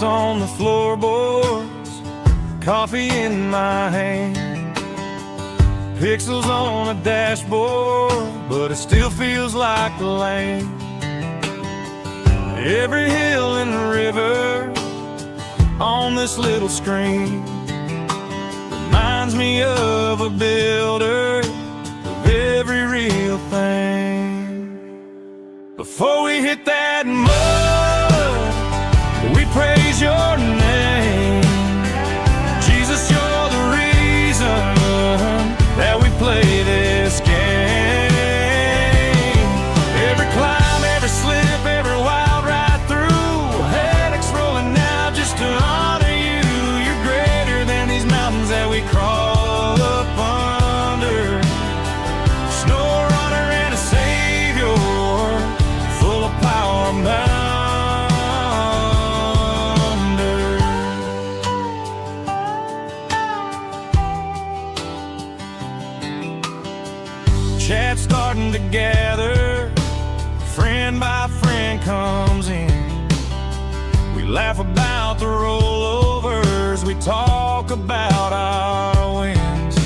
Footprints on the floorboards, coffee in my hand, pixels on a dashboard, but it still feels like the land. Every hill and river on this little screen reminds me of a builder of every real thing. Before we hit that mud, we praise your name. Jesus, you're the reason that we play this game. Every climb, every slip, every wild ride through, headaches rolling now just to honor you. You're greater than these mountains that we crawl up under. Snowrunner and a savior, full of power and wonder. Chat starting to gather, friend by friend comes in. We laugh about the rollovers, we talk about our wins.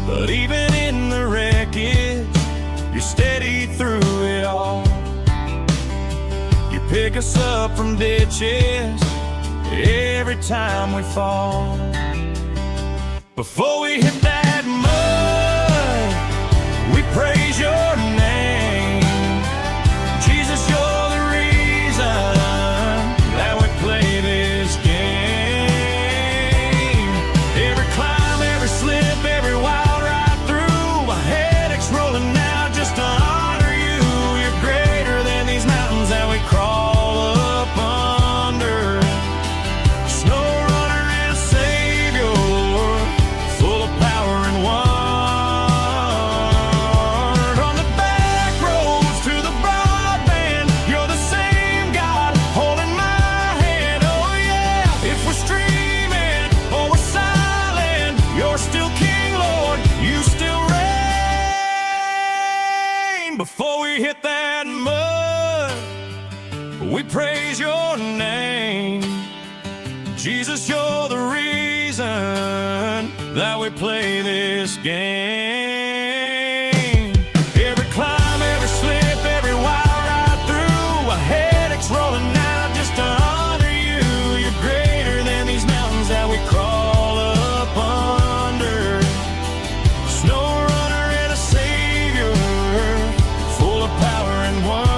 But even in the wreckage, you're steady through it all. You pick us up from ditches every time we fall. Before we hit that mud, we praise your name. Jesus, you're the reason that we play this game. Every climb, every slip, every wild ride through, my headache's rolling now just to honor you. You're greater than these mountains that we crawl up under. Snowrunner and a savior, full of power and wonder. On the back roads to the broadband, you're the same God holding my hand. Oh yeah, if we're streaming or we're silent, you're still King, Lord, you still reign. Before we hit that mud, we praise your name. Jesus, you're the reason that we play this game. Every climb, every slip, every wild ride through, a headache's rolling now just to honor you. You're greater than these mountains that we crawl up under. Snowrunner and a savior, full of power and wonder.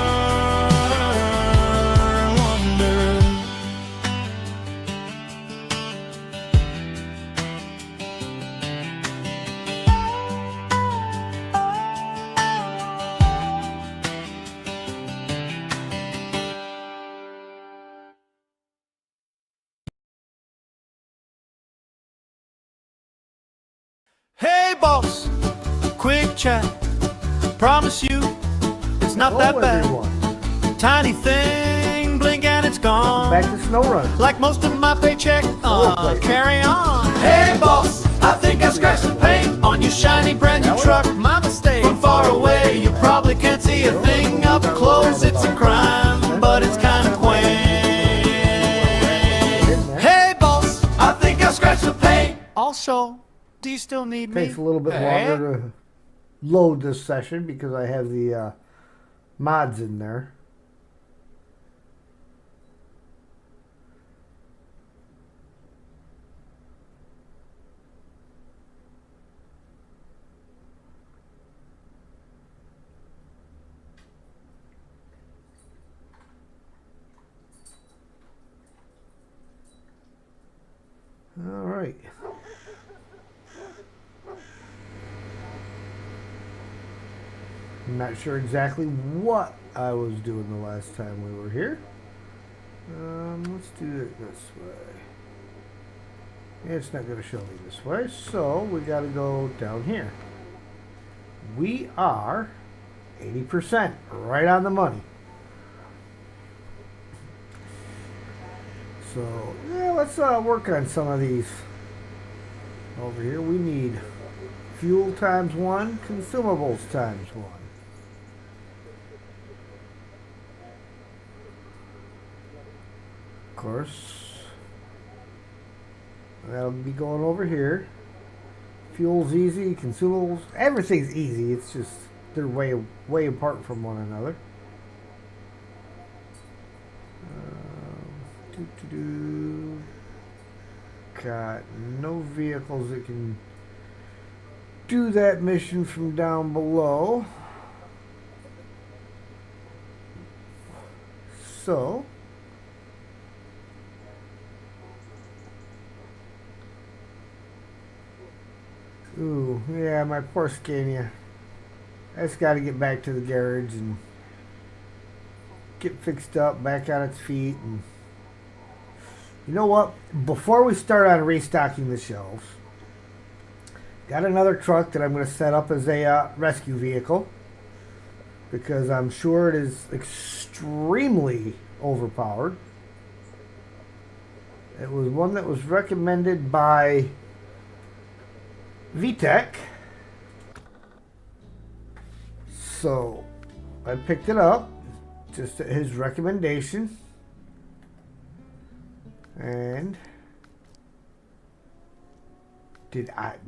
Hey boss, quick chat. Promise you, it's not that Hello, bad. everyone. Tiny thing, blink and it's gone. Back to Snowrunner. Like most of my paycheck, Roleplay. carry on. Hey boss, I think I scratched some paint on your shiny brand new truck. My mistake. From far away, you probably can't see a thing up close. It's a crime, but it's kind of quaint. Hey boss, I think I scratched the paint. Also, do you still need me? Takes a little bit longer to load this session because I have the mods in there. All right. I'm not sure exactly what I was doing the last time we were here. Let's do it this way. It's not going to show me this way, so we got to go down here. We are 80%, right on the money. So, yeah, let's work on some of these. Over here, we need fuel times 1, consumables times 1. course. That'll be going over here. Fuel's easy, consumables, everything's easy. It's just they're way apart from one another. Got no vehicles that can do that mission from down below. So ooh, yeah, my poor Scania. I just got to get back to the garage and get fixed up, back on its feet. And you know what? Before we start on restocking the shelves, got another truck that I'm going to set up as a rescue vehicle because I'm sure it is extremely overpowered. It was one that was recommended by VTech. So I picked it up just at his recommendation. And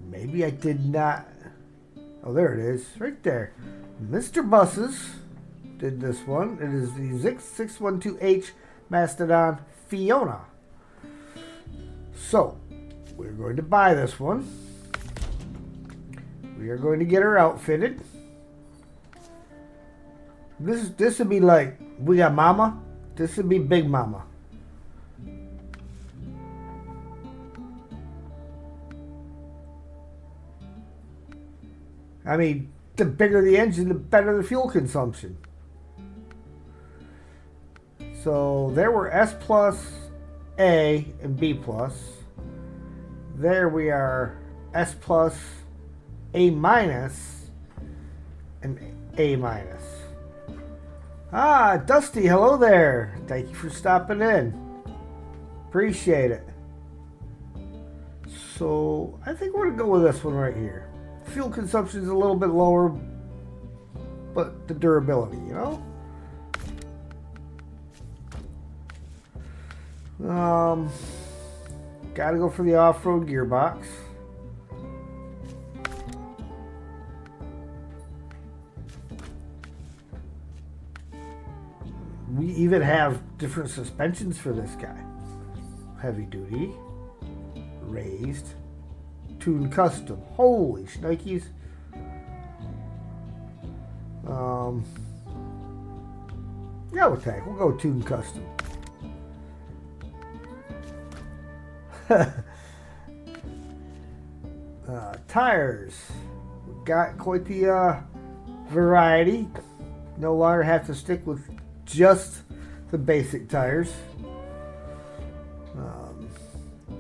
maybe I did not. Oh, there it is, right there. Mr. Buses did this one. It is the Zix 612H Mastodon Fiona. So we're going to buy this one. We are going to get her outfitted. This would be like, we got Mama. This would be Big Mama. I mean, the bigger the engine, the better the fuel consumption. So there were S plus, A, and B plus. There we are S plus, A minus, and A minus. Ah, Dusty, hello there. Thank you for stopping in. Appreciate it. So I think we're going to go with this one right here. Fuel consumption is a little bit lower, but the durability, you know? Gotta go for the off-road gearbox. We even have different suspensions for this guy. Heavy duty, raised, tuned custom. Holy shnikes. Yeah, we'll go tuned custom. Tires. We've got quite the variety. No longer have to stick with just the basic tires.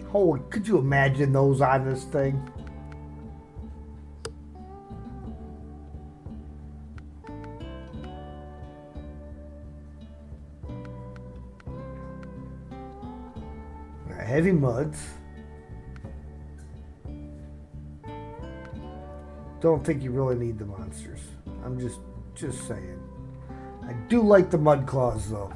Holy, could you imagine those on this thing? Heavy muds. Don't think you really need the monsters. I'm just saying. I do like the mud claws though.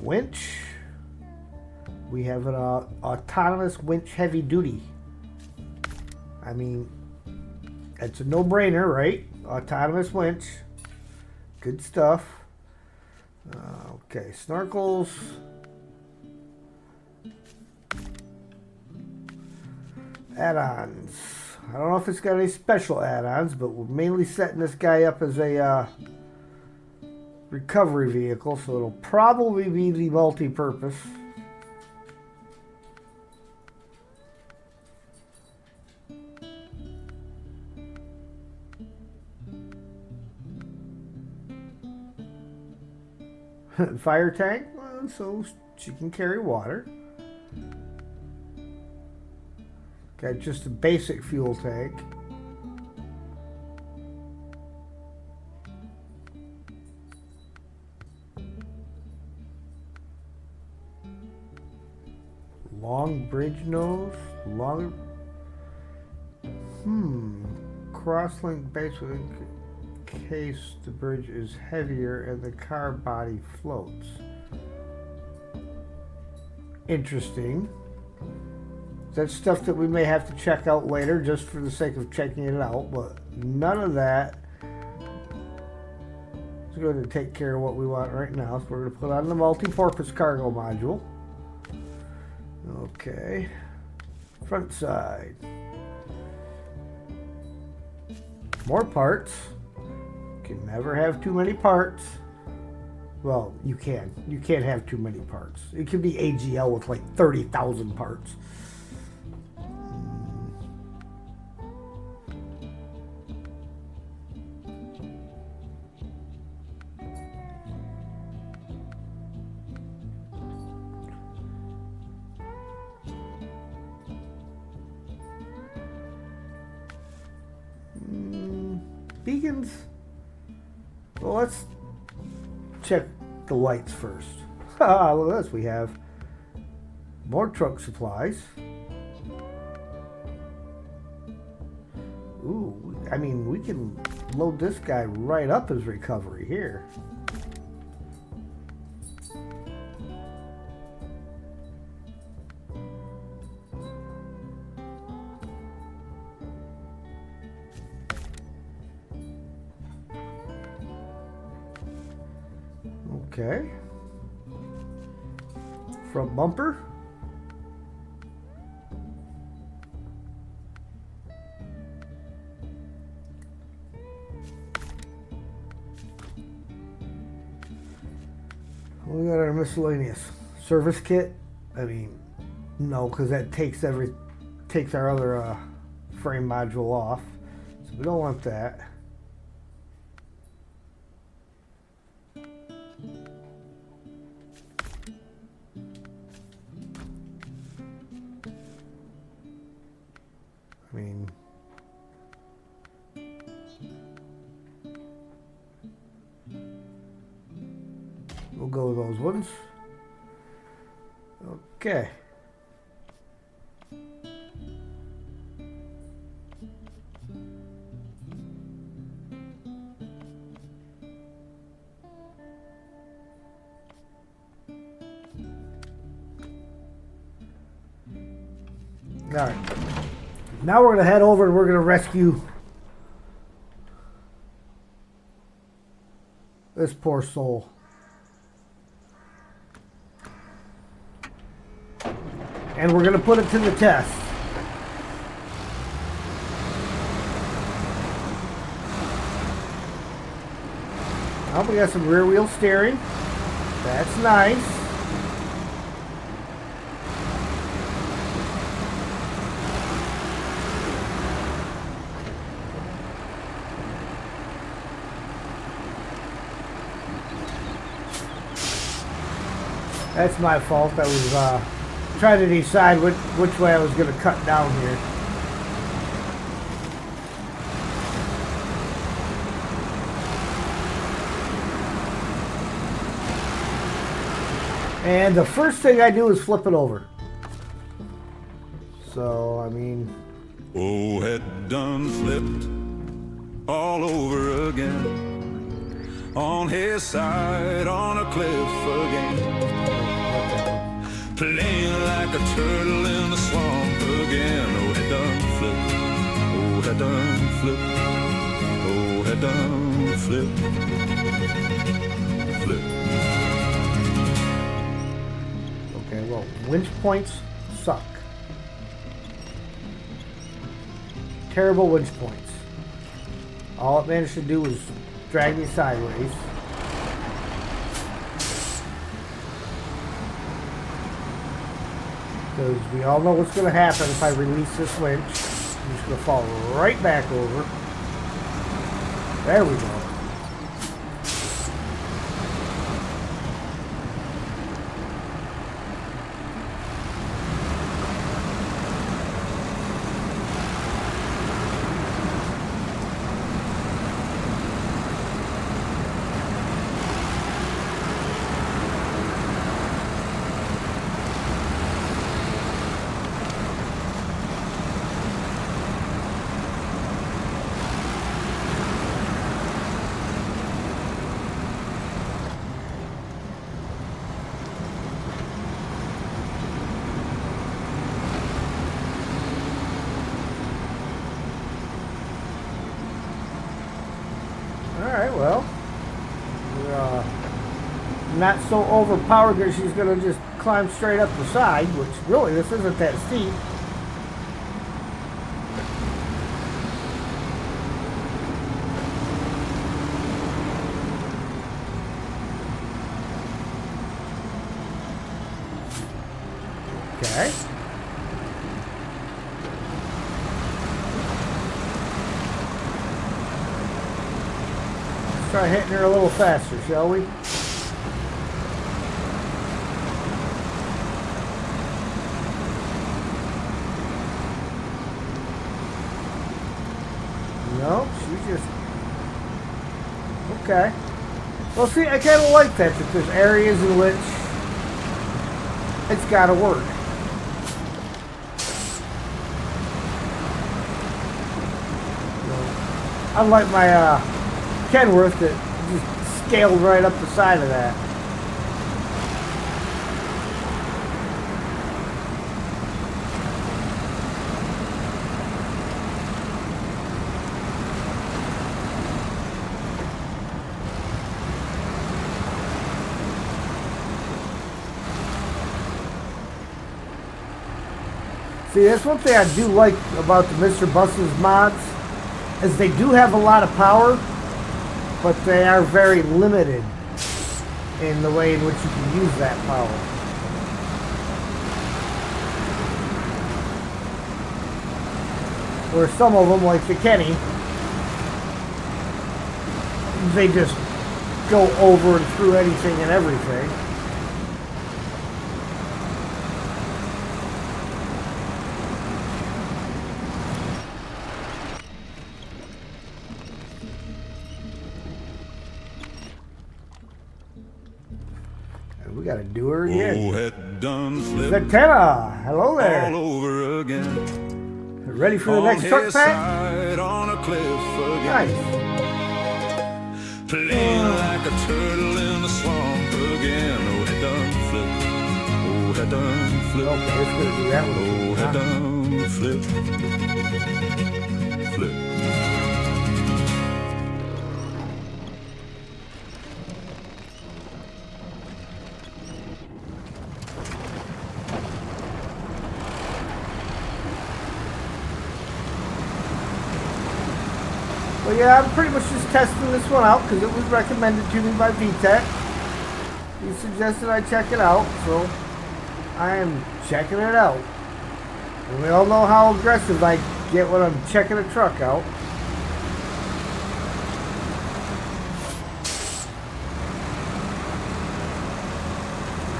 Winch. We have an autonomous winch heavy duty. I mean, it's a no-brainer, right? Autonomous winch. Good stuff. Okay, snorkels. Add-ons. I don't know if it's got any special add-ons, but we're mainly setting this guy up as a recovery vehicle, so it'll probably be the multi-purpose. Fire tank, well, so she can carry water. Got just a basic fuel tank. Long bridge nose, long. Crosslink basically in case the bridge is heavier and the car body floats. Interesting. That's stuff that we may have to check out later just for the sake of checking it out, but none of that is going to take care of what we want right now. So we're going to put on the multi-purpose cargo module. Okay. Front side. More parts. Can never have too many parts. Well, you can. You can't have too many parts. It could be AGL with like 30,000 parts. Beacons. Well, let's check the lights first. Look at this. We have more truck supplies. Ooh, I mean, we can load this guy right up as recovery here. Okay. Front bumper. We got our miscellaneous service kit. I mean, no, because that takes our other frame module off. So we don't want that. I mean, we'll go with those ones. Okay. All right. Now we're going to head over and we're going to rescue this poor soul. And we're going to put it to the test. Well, we got some rear wheel steering. That's nice. That's my fault. I was trying to decide which way I was going to cut down here. And the first thing I do is flip it over. So, I mean... Oh, had done flipped all over again. On his side, on a cliff again. Playing like a turtle in the swamp again. Oh, had done flipped. Oh, had done flipped. Oh, had done flipped. Flip. Okay, well, winch points suck. Terrible winch points. All it managed to do was drag me sideways. Because we all know what's going to happen if I release this winch. I'm just going to fall right back over. There we go. Alright, well. We're not so overpowered that she's going to just climb straight up the side, which really, this isn't that steep. Okay. Let's try hitting her a little faster, shall we? No, she just... Okay. Well, see, I kind of like that there's areas in which it's got to work. Unlike my Kenworth that just scaled right up the side of that. See, that's one thing I do like about the Mr. Bus's mods, is they do have a lot of power, but they are very limited in the way in which you can use that power. Where some of them, like the Kenny, they just go over and through anything and everything. We gotta do her again. Oh, head done flip. Zatanna, hello there. All over again. Ready for the next truck pack? On a cliff again. Nice. Playing like a turtle in the swamp again. Oh, head done flip. Oh, head done flip. Okay, it's gonna do that one. Oh, head done flip. Flip. Well, yeah, I'm pretty much just testing this one out because it was recommended to me by VTech. He suggested I check it out, so I am checking it out. And we all know how aggressive I get when I'm checking a truck out.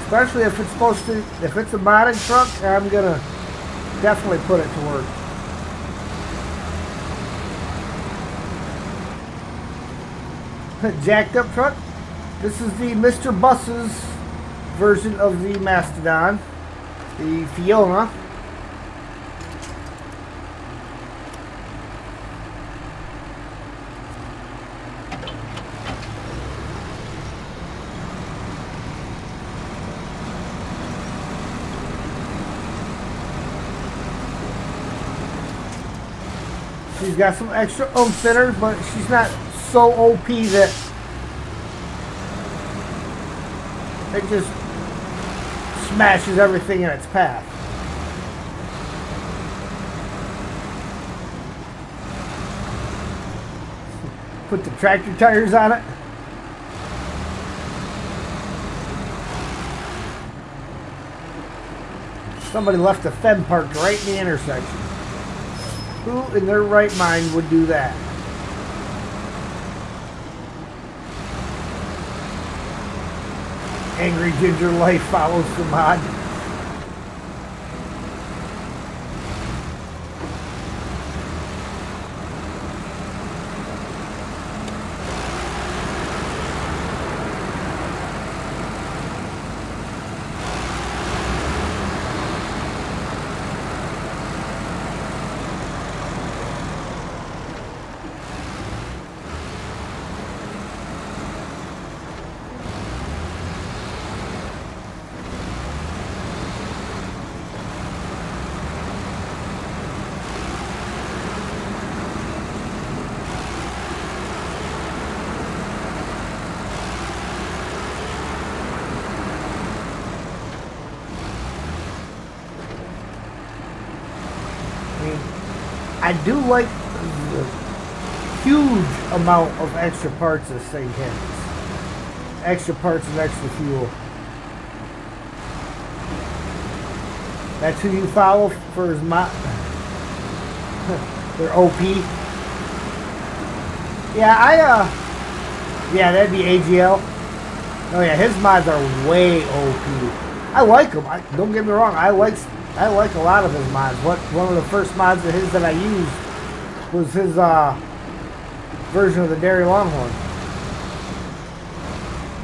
Especially if it's supposed to, if it's a modded truck, I'm gonna definitely put it to work. Jacked up truck. This is the Mr. Bus's version of the Mastodon, the Fiona. She's got some extra oomph in her, but she's not so OP that it just smashes everything in its path. Put the tractor tires on it. Somebody left a Fem parked right in the intersection. Who in their right mind would do that? Angry Ginger Life follows the mod. I do like the huge amount of extra parts this thing has. Extra parts and extra fuel. That's who you follow for his mod. They're OP. Yeah, yeah, that'd be AGL. Oh yeah, his mods are way OP. I like them. Don't get me wrong. I like a lot of his mods. One of the first mods of his that I used was his version of the Dairy Longhorn.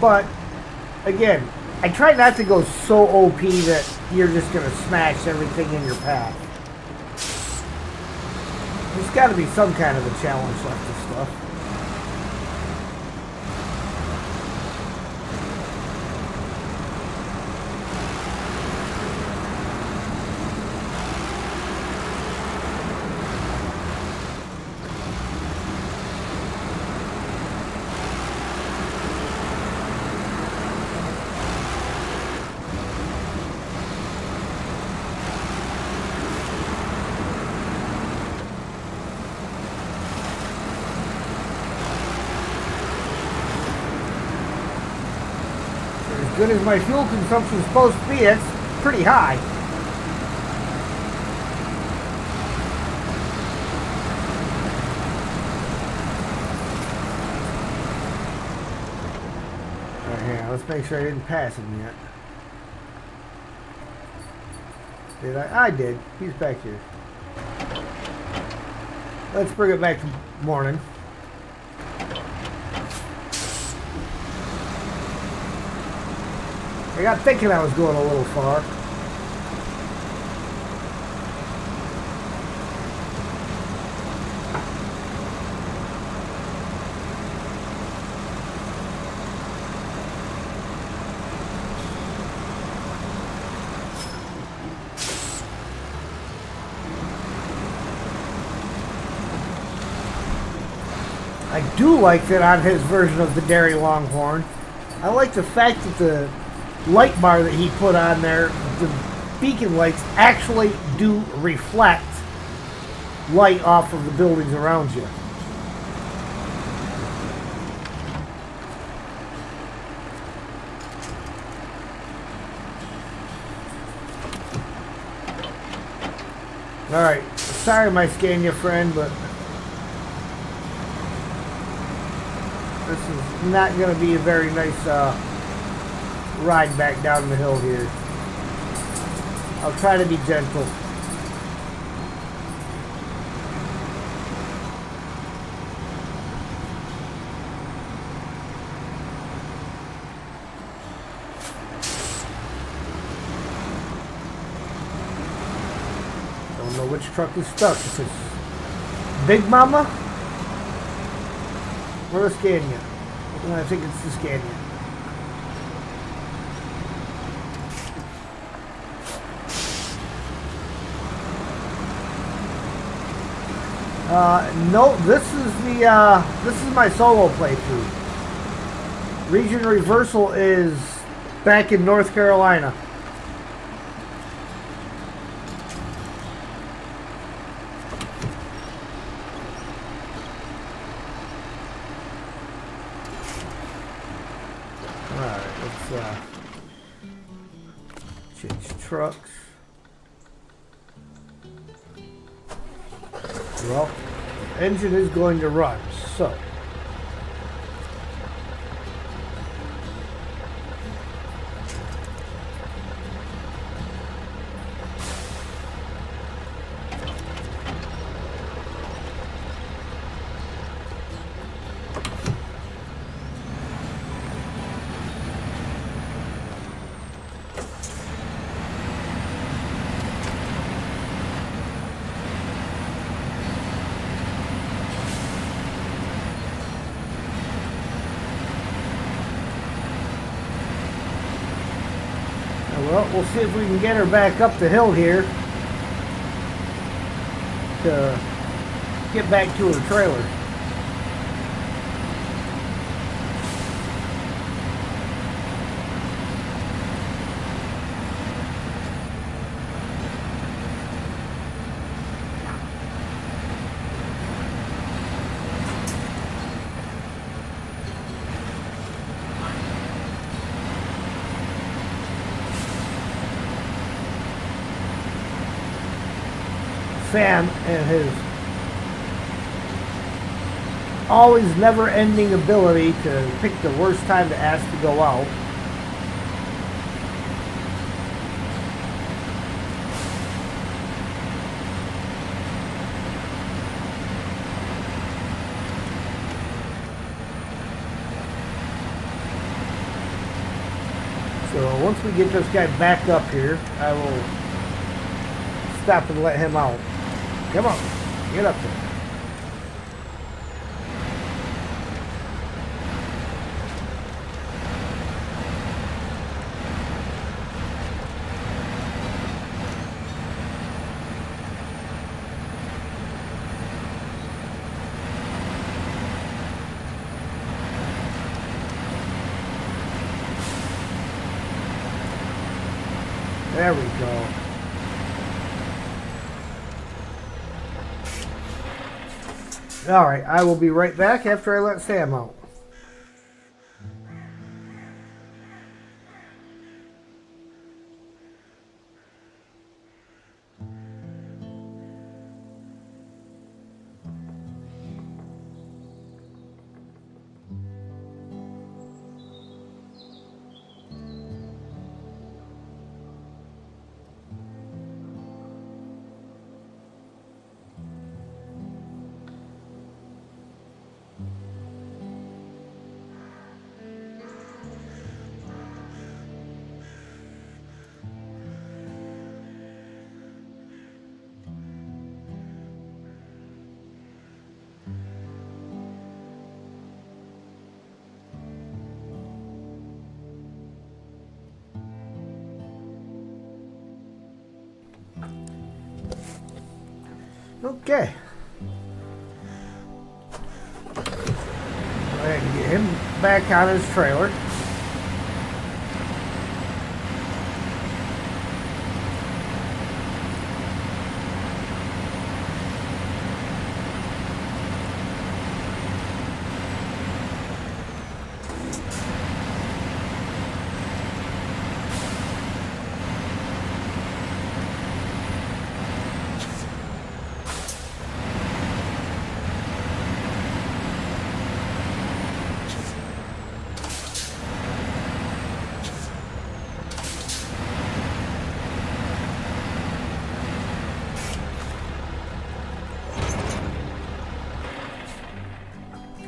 But again, I try not to go so OP that you're just gonna smash everything in your path. There's got to be some kind of a challenge like this stuff. As good as my fuel consumption is supposed to be, it's pretty high. Alright, hang on, let's make sure I didn't pass him yet. Did I? I did. He's back here. Let's bring it back to morning. I got thinking I was going a little far. I do like that on his version of the Dairy Longhorn. I like the fact that the light bar that he put on there, the beacon lights actually do reflect light off of the buildings around you. Alright, sorry my Scania friend, but this is not going to be a very nice ride back down the hill here. I'll try to be gentle. Don't know which truck is stuck. If it's Big Mama or the Scania. I think it's the Scania. No, this is my solo playthrough. Region Reversal is back in North Carolina. Alright, let's change trucks. Well, the engine is going to run, so well, we'll see if we can get her back up the hill here to get back to her trailer. Sam and his always never-ending ability to pick the worst time to ask to go out. So once we get this guy back up here, I will stop and let him out. Come on, get up there. There we go. Alright, I will be right back after I let Sam out. Okay. Go ahead and get him back on his trailer.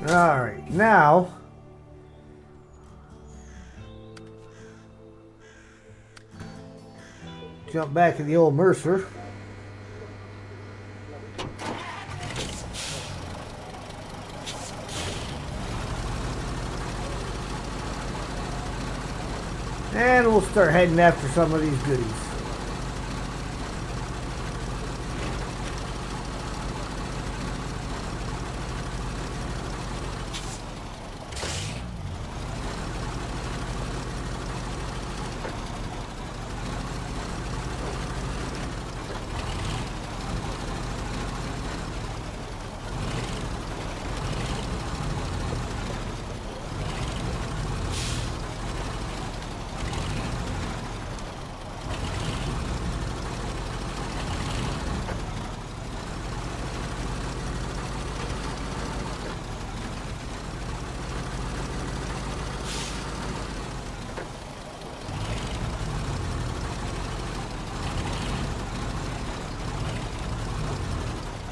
Alright, now jump back to the old Mercer. And we'll start heading after some of these goodies.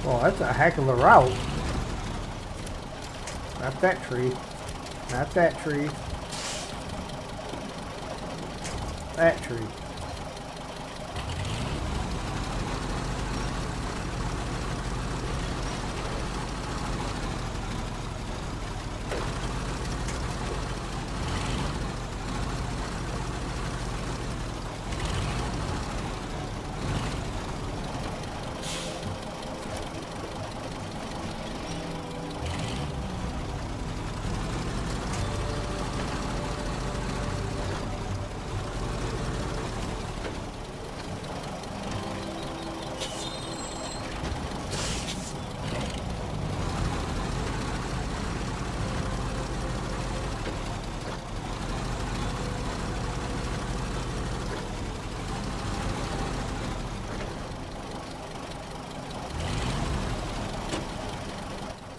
Well, that's a heck of a route. Not that tree. Not that tree. That tree.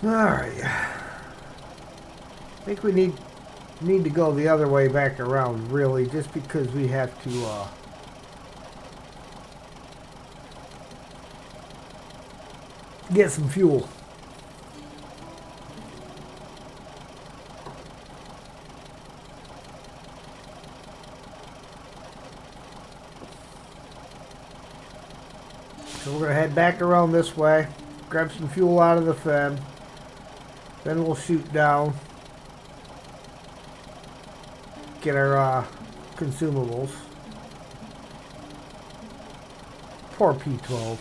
All right. I think we need to go the other way back around, really, just because we have to get some fuel. So we're going to head back around this way, grab some fuel out of the Fed, then we'll shoot down, get our consumables. Poor P12.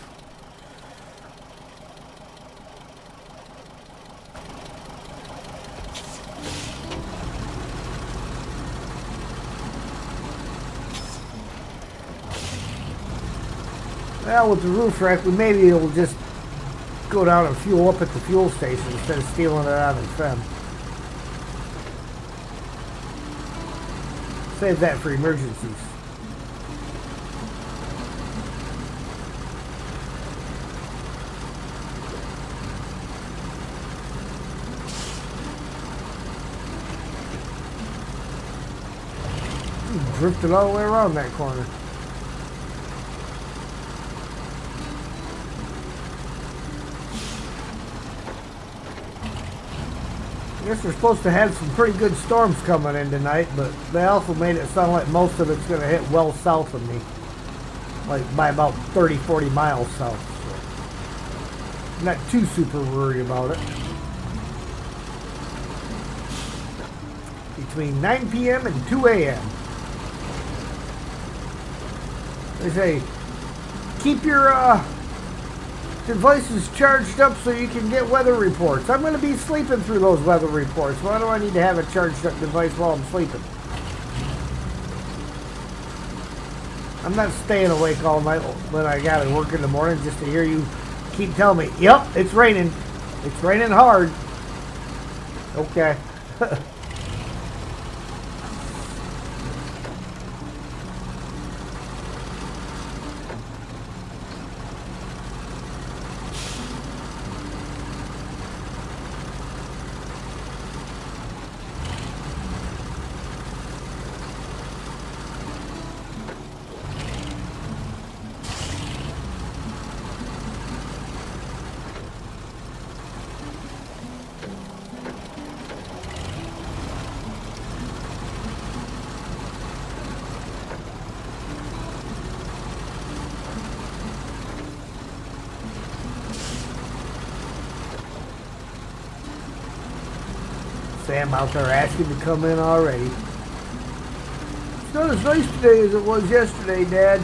Well, with the roof rack, we may be able to just go down and fuel up at the fuel station instead of stealing it out of the FEM. Save that for emergencies. Drifted all the way around that corner. I guess we're supposed to have some pretty good storms coming in tonight, but they also made it sound like most of it's going to hit well south of me. Like by about 30-40 miles south. So not too super worried about it. Between 9 p.m. and 2 a.m. They say, keep your devices charged up so you can get weather reports. I'm going to be sleeping through those weather reports. Why do I need to have a charged up device while I'm sleeping? I'm not staying awake all night when I got to work in the morning just to hear you keep telling me, yep, it's raining. It's raining hard. Okay. Sam out there asking to come in already. It's not as nice today as it was yesterday, Dad.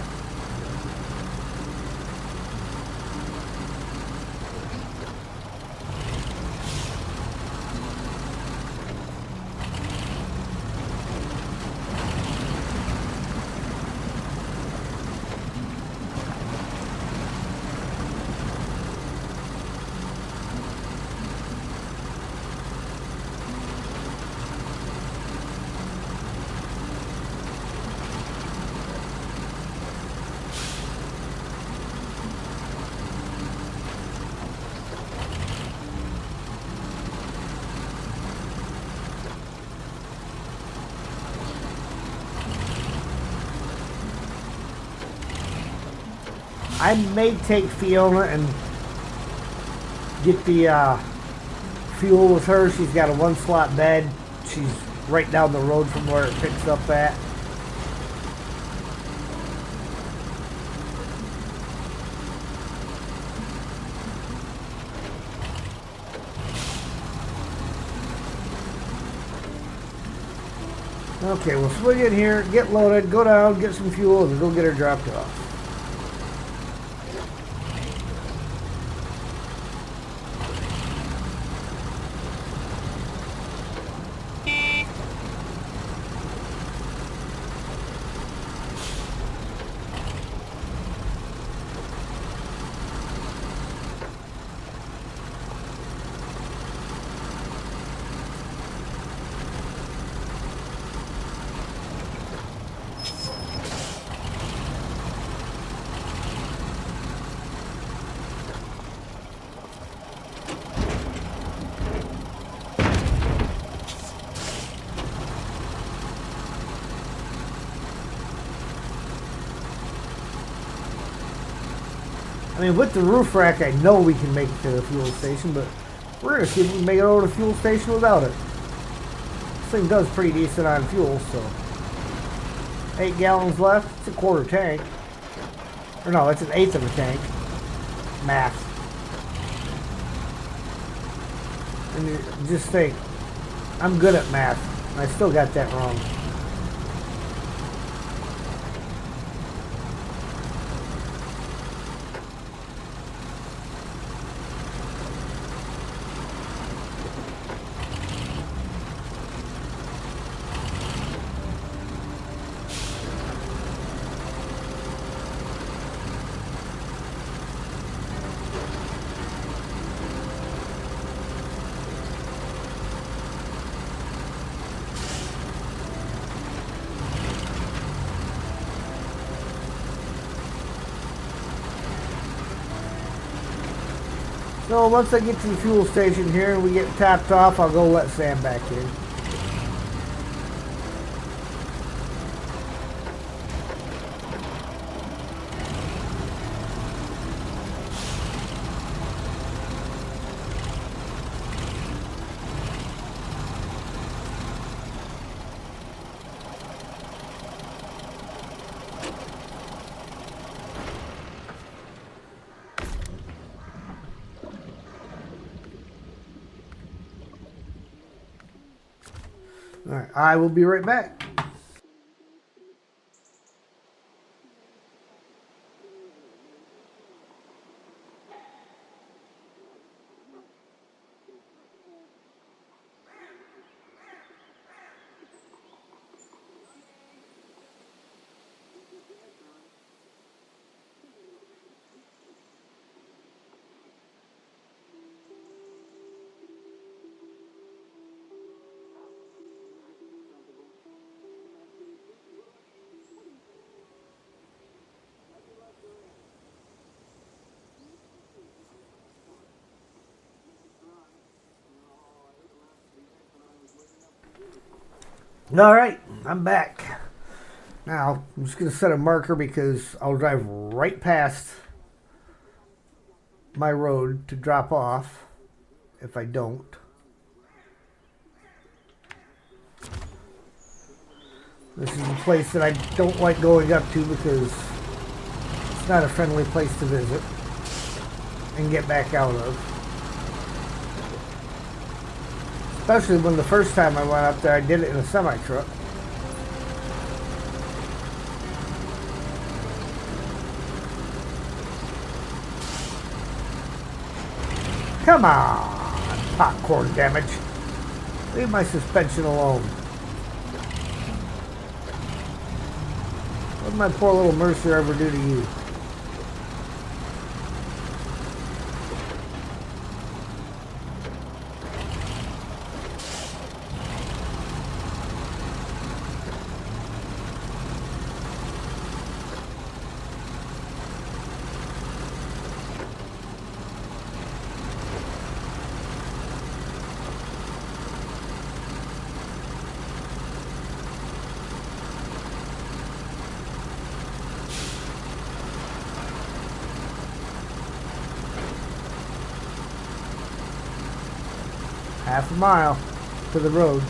I may take Fiona and get the fuel with her. She's got a one-slot bed. She's right down the road from where it picks up at. Okay, we'll swing in here, get loaded, go down, get some fuel, and go get her dropped off. I mean, with the roof rack, I know we can make it to the fuel station, but we're going to see if we can make it over to the fuel station without it. This thing does pretty decent on fuel, so. 8 gallons left. It's a quarter tank. Or no, it's an eighth of a tank. Math. And you just think, I'm good at math. I still got that wrong. So once I get to the fuel station here and we get tapped off, I'll go let Sam back in. Alright, I will be right back. Alright, I'm back. Now, I'm just going to set a marker because I'll drive right past my road to drop off if I don't. This is a place that I don't like going up to because it's not a friendly place to visit and get back out of. Especially when the first time I went up there, I did it in a semi-truck. Come on, popcorn damage. Leave my suspension alone. What did my poor little Mercer ever do to you? Half a mile to the road.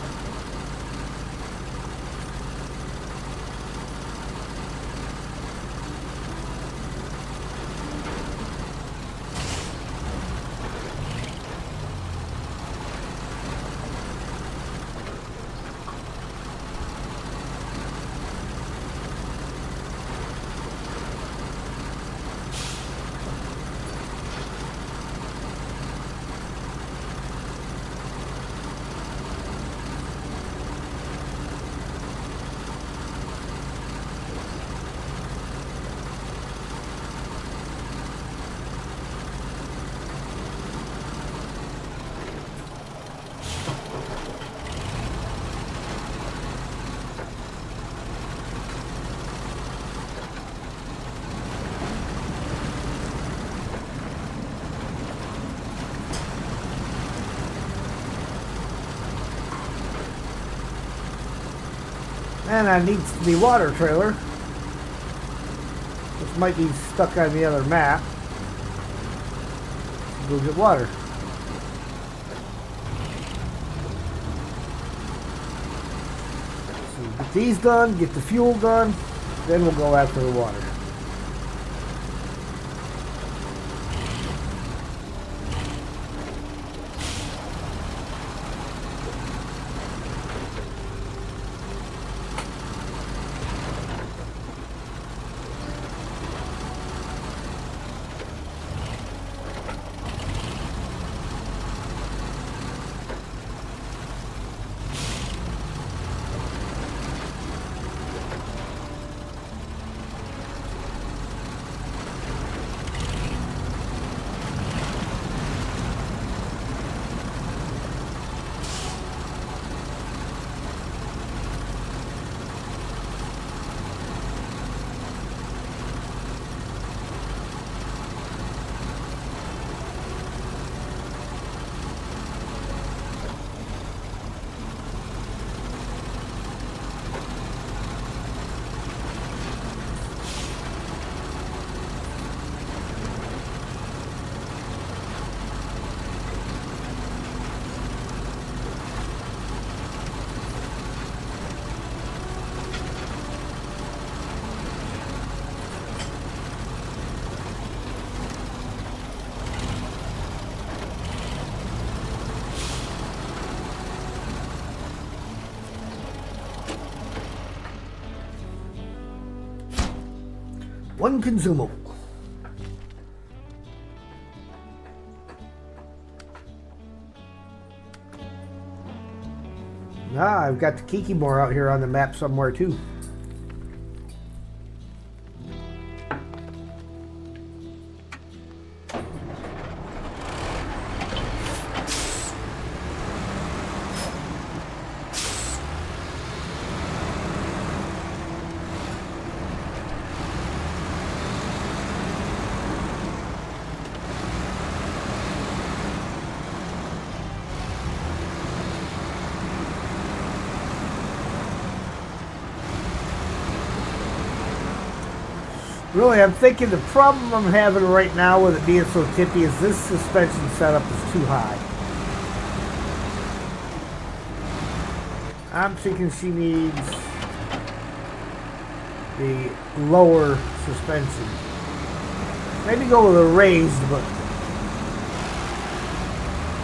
And I need the water trailer, which might be stuck on the other map. go get water. So get these done, get the fuel done, then we'll go after the water. One consumable. Ah, I've got the Kikimore out here on the map somewhere too. Really, I'm thinking the problem I'm having right now with it being so tippy is this suspension setup is too high. I'm thinking she needs the lower suspension. Maybe go with a raised, but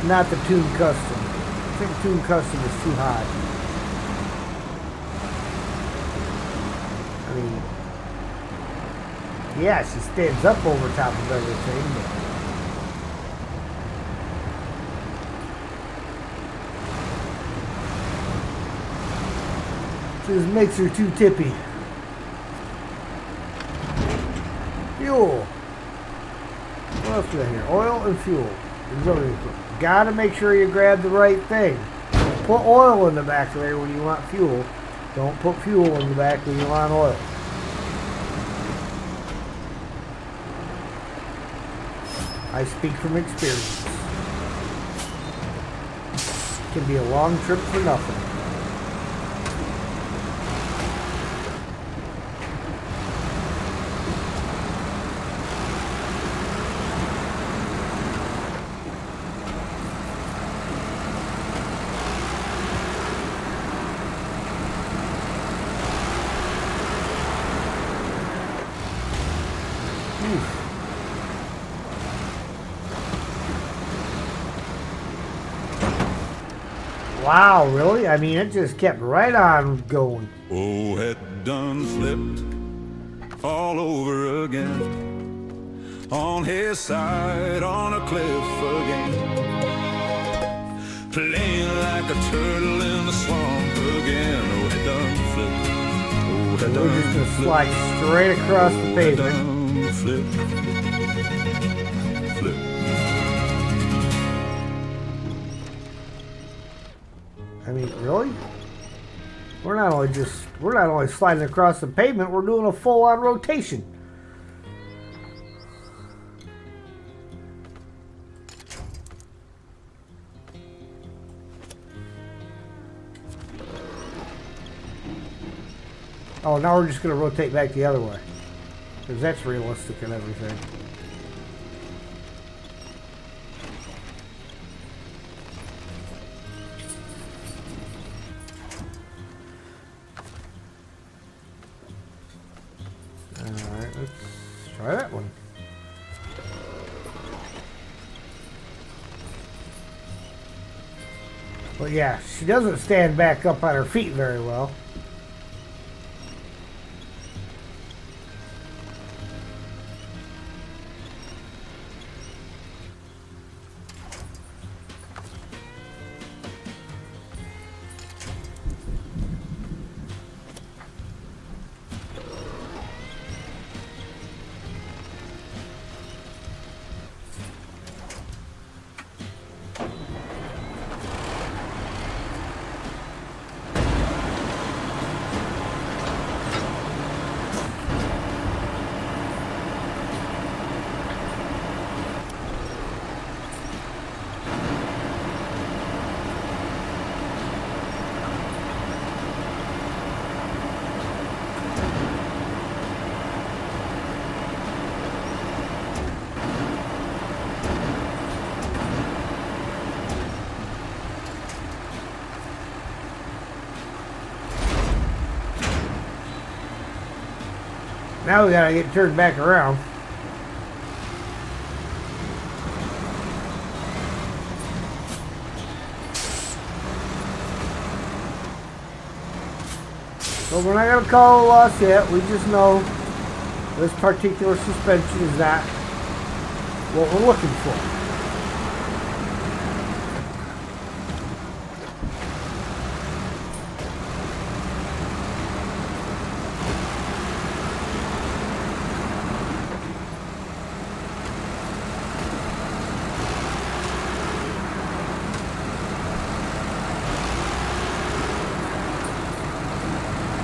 not the tuned custom. I think tuned custom is too high. I mean, yeah, she stands up over top of everything, but just makes her too tippy. Fuel. What else do we have here? Oil and fuel. Gotta make sure you grab the right thing. Don't put oil in the back there when you want fuel. Don't put fuel in the back when you want oil. I speak from experience. It can be a long trip for nothing. Wow, really? I mean, it just kept right on going. Oh, had done flipped all over again. On his side, on a cliff again. Playing like a turtle in the swamp again. Oh, had done flipped. Oh, had We're just going to slide straight across the pavement. Flip. I mean, really? We're not only sliding across the pavement, we're doing a full-on rotation. Oh, now we're just going to rotate back the other way. Because that's realistic and everything. But yeah, she doesn't stand back up on her feet very well. Now we gotta get turned back around. So we're not gonna call a loss yet. We just know this particular suspension is not what we're looking for.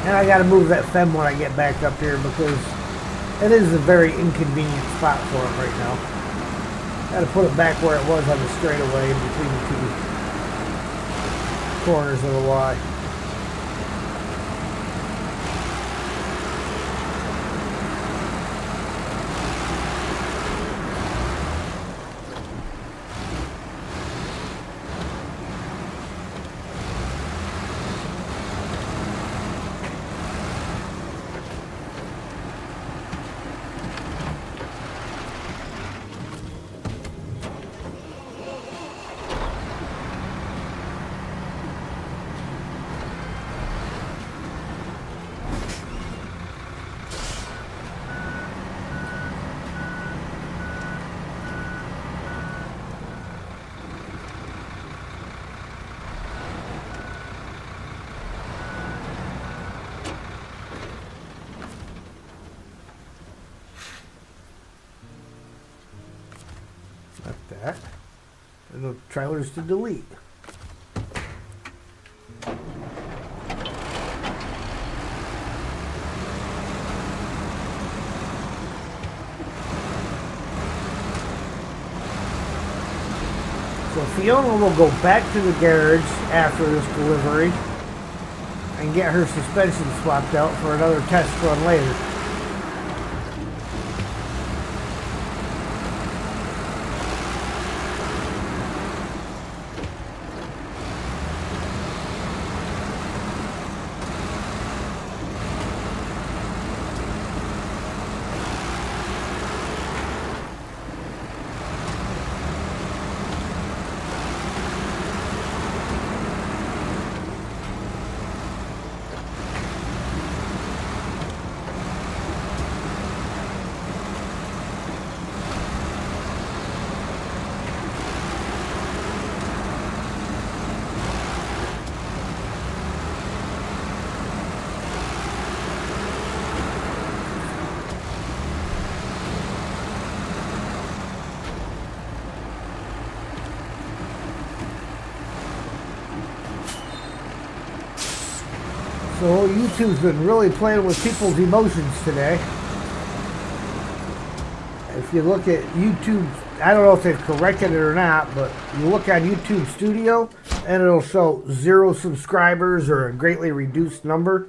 And I gotta move that fem when I get back up here because it is a very inconvenient spot for it right now. Gotta put it back where it was on the straightaway in between the two corners of the Y. Like that. And the trailers to delete. So Fiona will go back to the garage after this delivery and get her suspension swapped out for another test run later. So YouTube's been really playing with people's emotions today. If you look at YouTube, I don't know if they've corrected it or not, but you look on YouTube Studio and it'll show 0 subscribers or a greatly reduced number.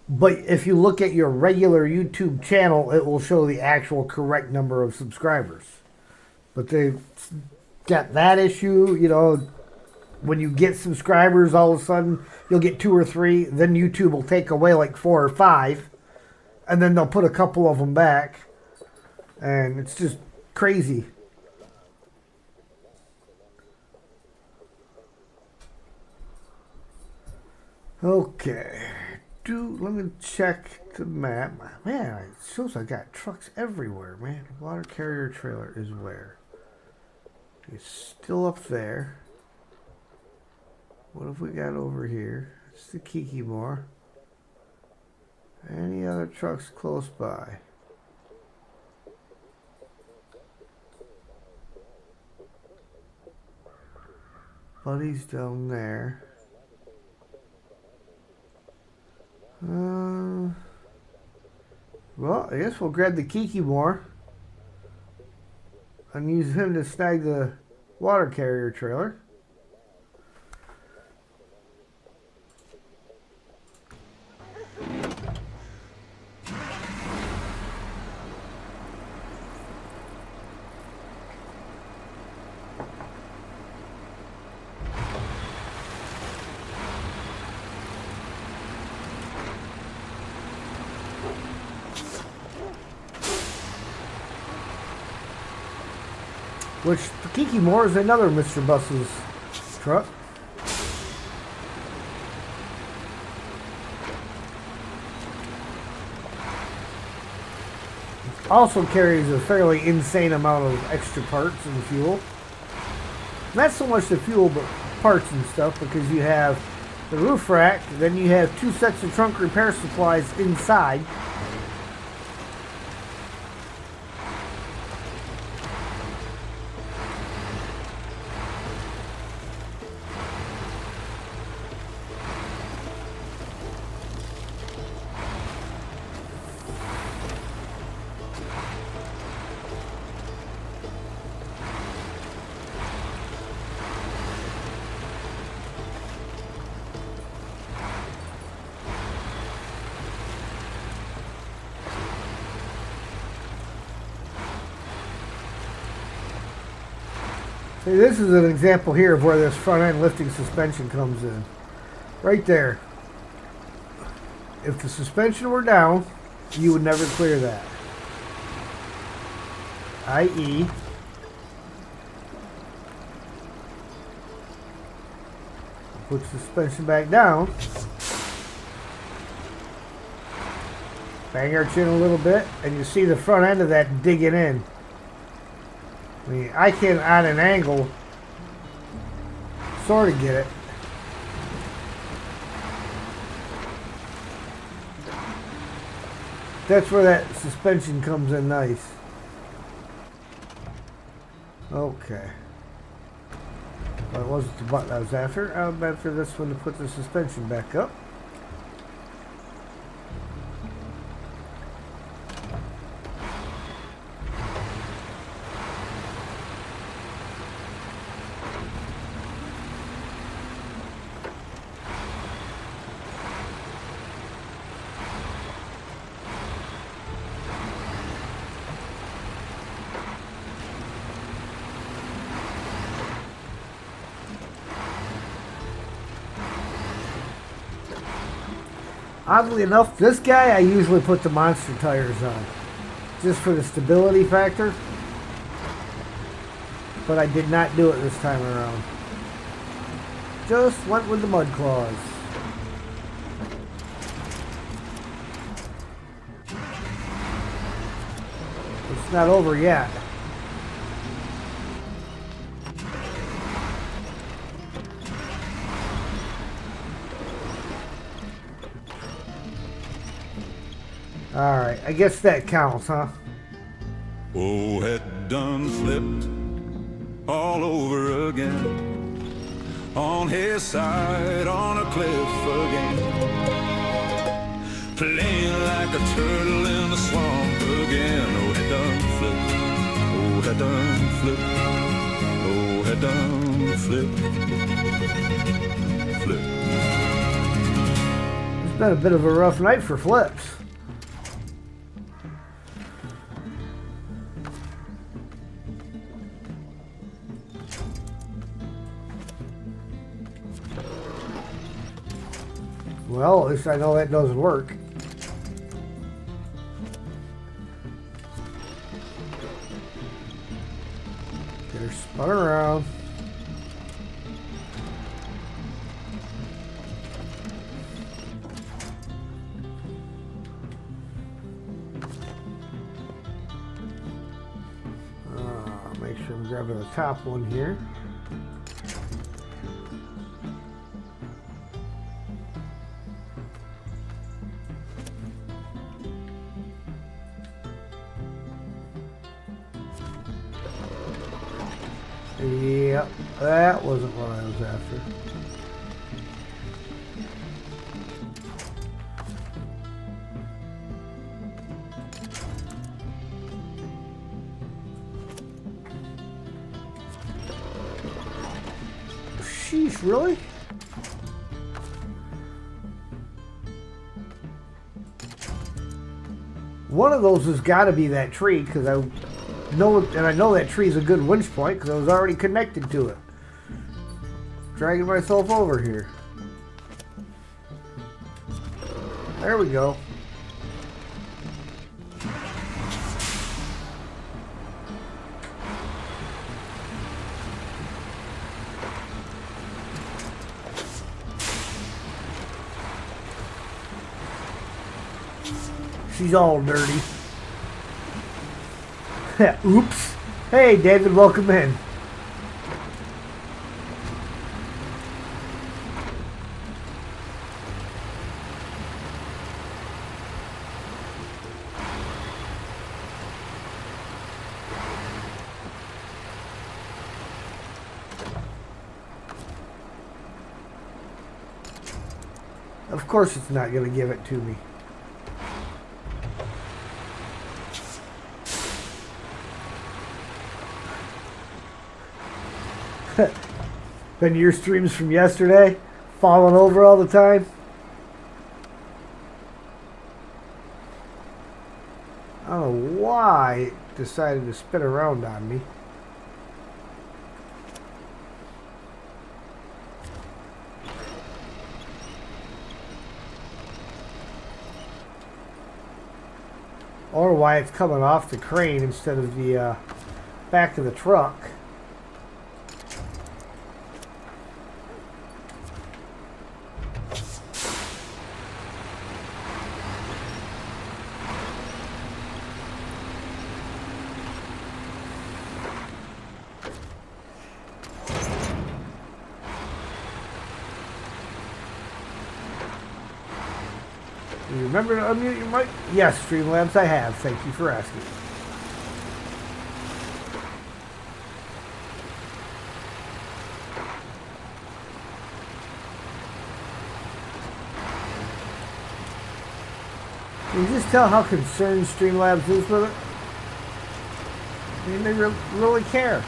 But if you look at your regular YouTube channel, it will show the actual correct number of subscribers. But they've got that issue, you know. When you get subscribers, all of a sudden you'll get 2 or 3, then YouTube will take away like 4 or 5, and then they'll put a couple of them back, and it's just crazy. Okay. Let me check the map. Man, it shows I got trucks everywhere, man. Water carrier trailer is where? It's still up there. What have we got over here? It's the Kikimore. Any other trucks close by? Buddy's down there. Well, I guess we'll grab the Kikimore and use him to snag the water carrier trailer. Which the Kikimore is another Mr. Bus's truck. It also carries a fairly insane amount of extra parts and fuel. Not so much the fuel, but parts and stuff, because you have the roof rack, then you have 2 sets of trunk repair supplies inside. See, this is an example here of where this front end lifting suspension comes in. Right there. If the suspension were down, you would never clear that. I.e., put the suspension back down, bang our chin a little bit, and you see the front end of that digging in. I mean, I can, on an angle, sort of get it. That's where that suspension comes in nice. Okay. Well, it wasn't the button I was after. I'm after this one to put the suspension back up. Oddly enough, this guy I usually put the monster tires on, just for the stability factor, but I did not do it this time around. Just went with the mud claws. It's not over yet. Alright, I guess that counts, huh? Oh, head done flipped all over again. On his side, on a cliff again. Playing like a turtle in the swamp again. Oh, head done flipped. Oh, head done flipped. Oh, head done flipped. Flip. It's been a bit of a rough night for flips. Well, at least I know that doesn't work. Get her spun around. grabbing the top one here. Yep, that wasn't what I was after. Sheesh, really? One of those has got to be that tree, because I know that tree's a good winch point because I was already connected to it. Dragging myself over here. There we go. She's all dirty. Oops. Hey, David, welcome in. Of course it's not going to give it to me. Been your streams from yesterday, falling over all the time. I don't know why it decided to spin around on me. Or why it's coming off the crane instead of the back of the truck. You remember to unmute your mic? Yes, Streamlabs, I have. Thank you for asking. Can you just tell how concerned Streamlabs is with it? I mean, they really care.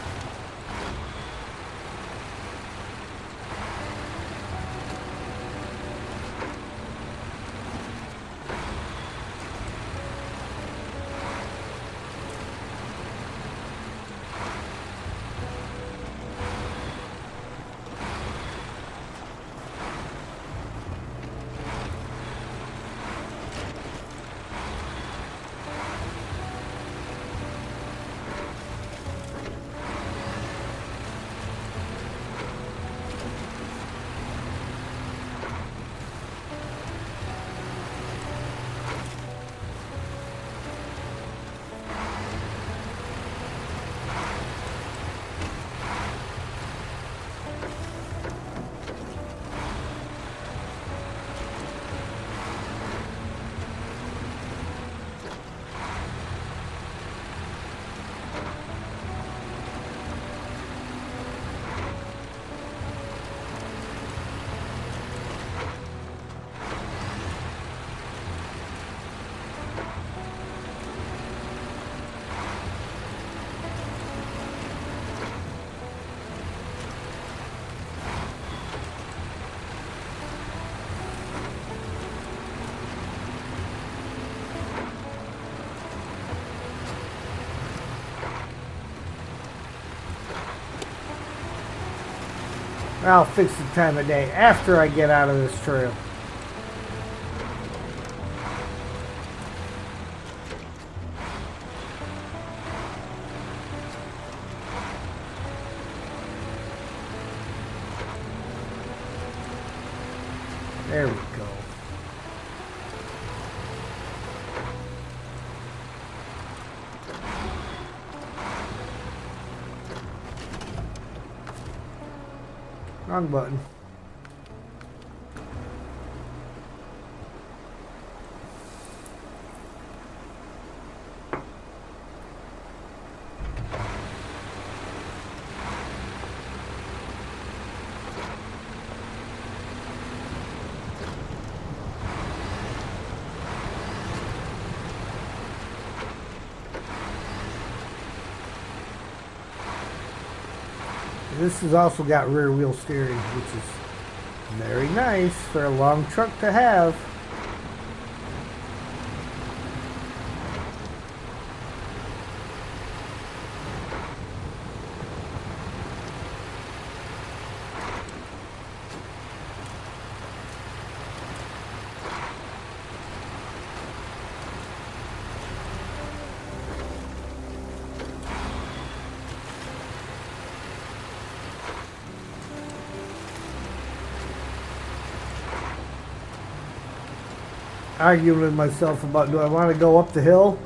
I'll fix the time of day after I get out of this trail. There we go. Wrong button. This has also got rear wheel steering, which is very nice for a long truck to have. Arguing with myself about, do I want to go up the hill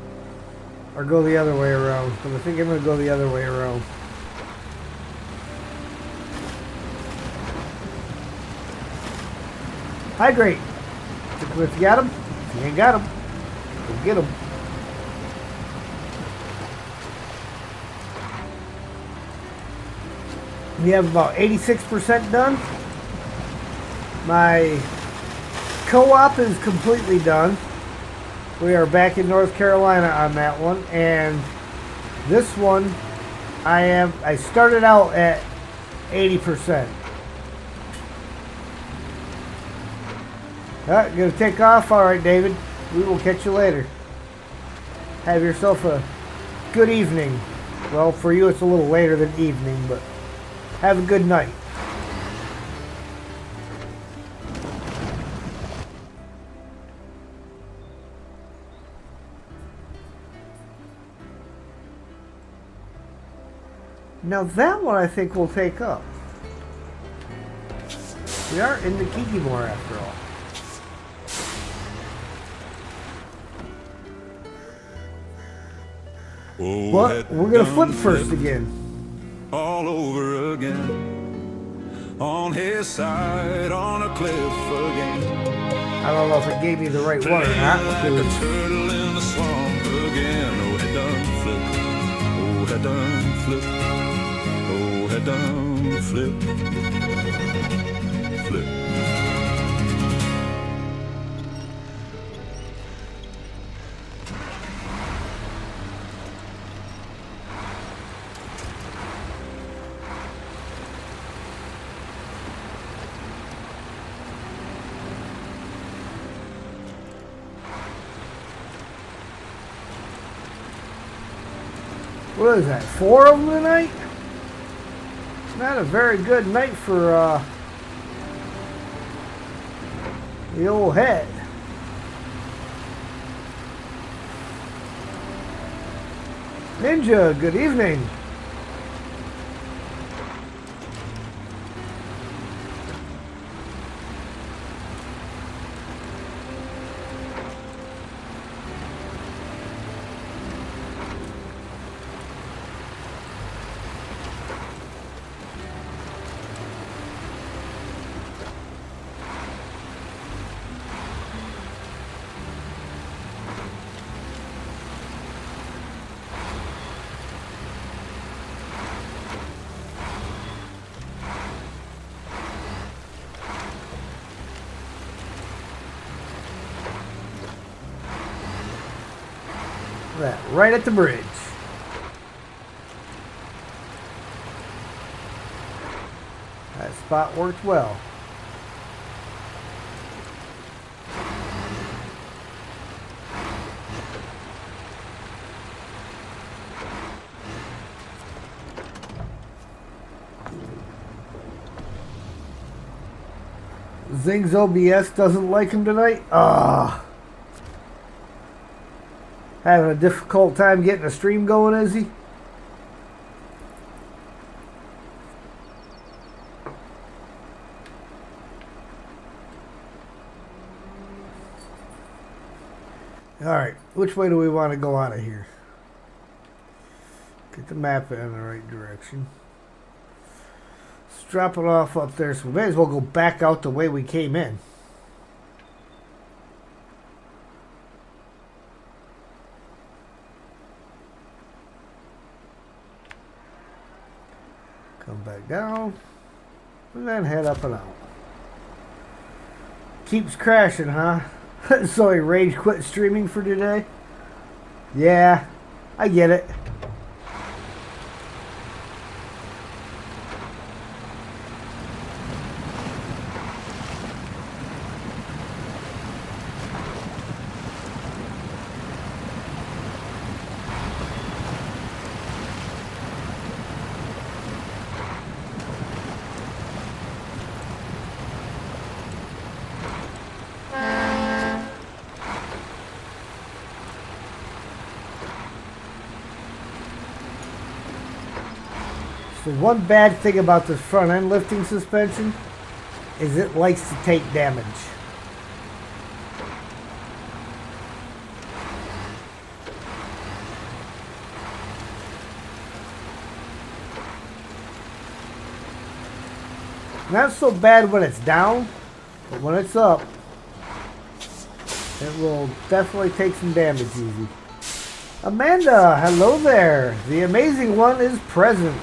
or go the other way around? Because I think I'm going to go the other way around. Hydrate. If you got them, if you ain't got them, go get them. We have about 86% done. My co-op is completely done. We are back in North Carolina on that one, and this one I started out at 80%. Alright, gonna take off. Alright, David, we will catch you later. Have yourself a good evening. Well, for you it's a little later than evening, but have a good night. Now that one I think we'll take up. We are in the Kikimore after all. Oh, But we're going to flip first again. all over again. On his side, on a cliff again. I don't know if it gave me the right one or not. Like a turtle in the swamp again. Oh, head done flip. Oh, head done flip. Oh, head done flip. Flip. What is that? 4 of them tonight? Not a very good night for the old head. Ninja, good evening. That right at the bridge. That spot worked well. Zing's OBS doesn't like him tonight. Having a difficult time getting a stream going, is he? Alright, which way do we want to go out of here? Get the map in the right direction. drop it off up there, so we may as well go back out the way we came in. Come back down, and then head up and out. Keeps crashing, huh? So he rage quit streaming for today? Yeah, I get it. So one bad thing about this front end lifting suspension is it likes to take damage. Not so bad when it's down, but when it's up, it will definitely take some damage easy. Amanda, hello there. The amazing one is present.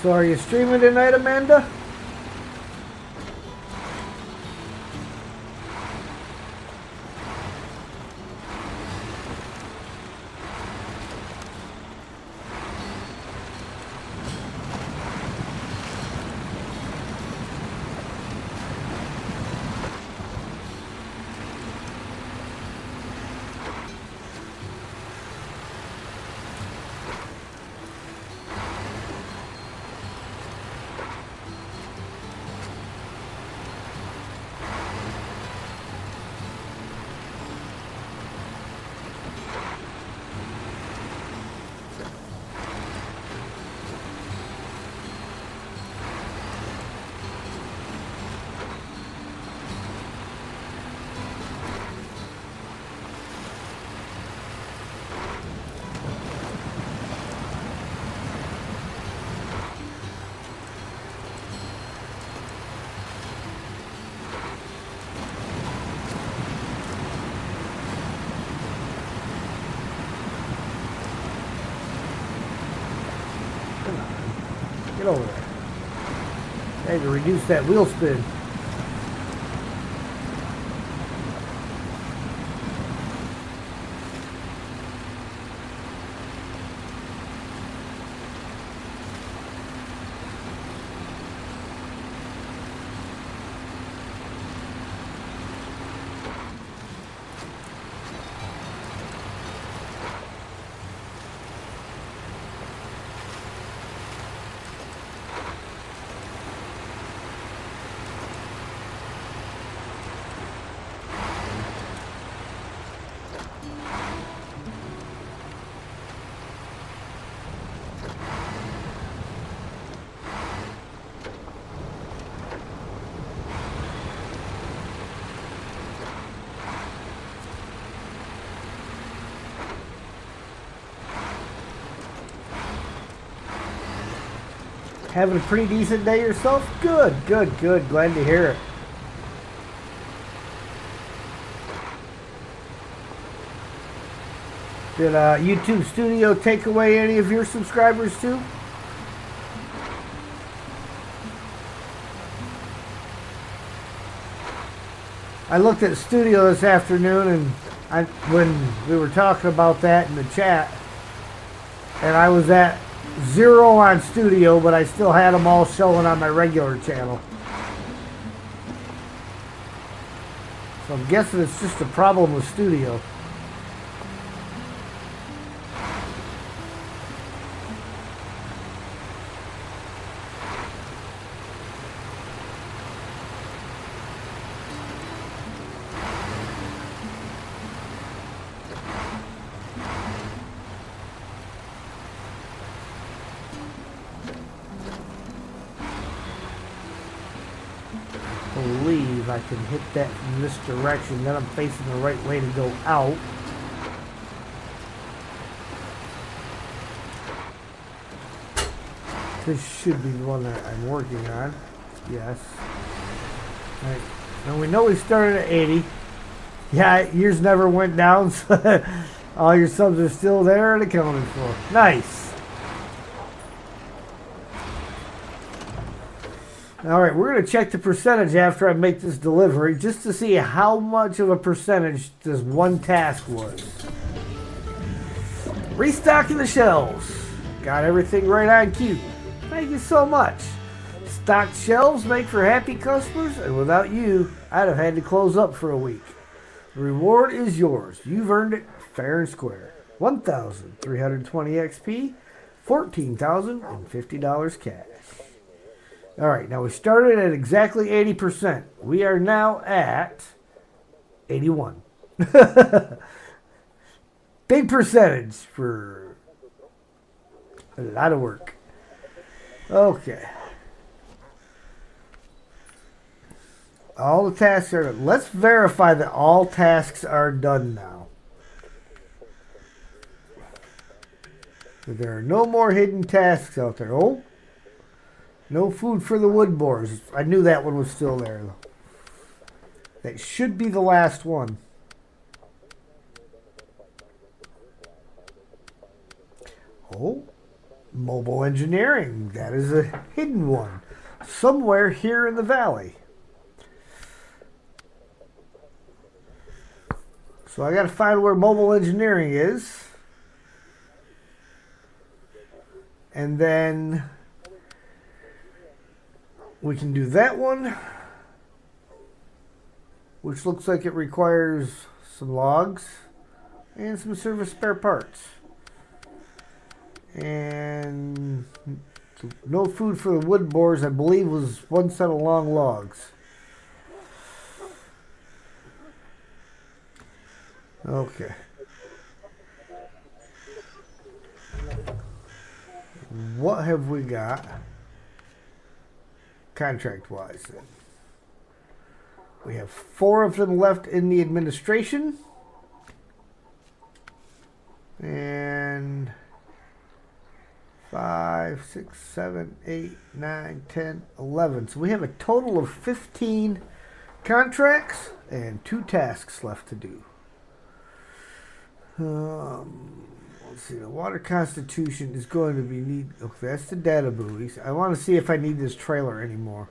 So are you streaming tonight, Amanda? Get over there. I had to reduce that wheel spin. Having a pretty decent day yourself? Good, good, good. Glad to hear it. Did YouTube Studio take away any of your subscribers too? I looked at Studio this afternoon, and when we were talking about that in the chat, and I was at 0 on Studio, but I still had them all showing on my regular channel. So I'm guessing it's just a problem with Studio. believe I can hit that from this direction. Then I'm facing the right way to go out. This should be the one that I'm working on. Yes. All right. Now we know we started at 80. Yeah, yours never went down, so all your subs are still there and accounted for. Nice. All right, we're going to check the percentage after I make this delivery just to see how much of a percentage this one task was. Restocking the shelves. Got everything right on cue. Thank you so much. Stocked shelves make for happy customers, and without you, I'd have had to close up for a week. The reward is yours. You've earned it fair and square. 1,320 XP, $14,050 cash. All right, now we started at exactly 80%. We are now at 81. Big percentage for a lot of work. Okay. All the tasks are done. Let's verify that all tasks are done now. There are no more hidden tasks out there. Oh, no food for the wood boars. I knew that one was still there, though. That should be the last one. Oh, mobile engineering. That is a hidden one. Somewhere here in the valley. So I got to find where mobile engineering is. And then we can do that one, which looks like it requires some logs and some service spare parts. And no food for the wood boars, I believe, was one set of long logs. Okay. What have we got contract-wise then? We have 4 of them left in the administration. And 5, 6, 7, 8, 9, 10, 11. So we have a total of 15 contracts and 2 tasks left to do. Let's see, the water constitution is going to be need. Okay, that's the data buoys. I want to see if I need this trailer anymore.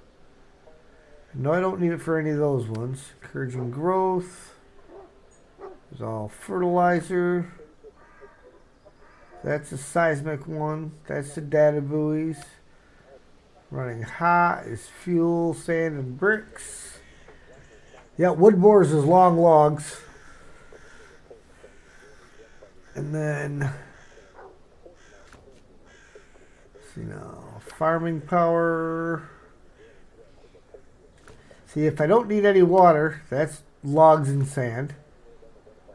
No, I don't need it for any of those ones. Encouraging growth. There's all fertilizer. That's a seismic one. That's the data buoys. Running hot is fuel, sand, and bricks. Yeah, wood boars is long logs. And then, see now, farming power. See, if I don't need any water, that's logs and sand.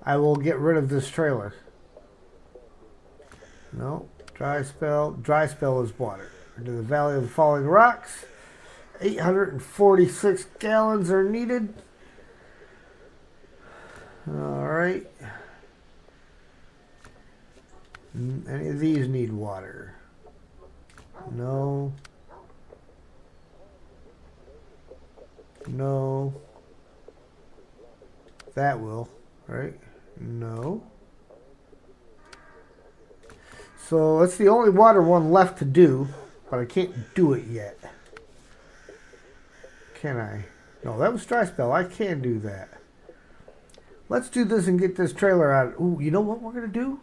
I will get rid of this trailer. No, dry spell. Dry spell is water. Into the Valley of the Falling Rocks. 846 gallons are needed. All right. Any of these need water? No. No. That will, right? No. So that's the only water one left to do, but I can't do it yet. Can I? No, that was dry spell. I can do that. Let's do this and get this trailer out. Ooh, you know what we're going to do?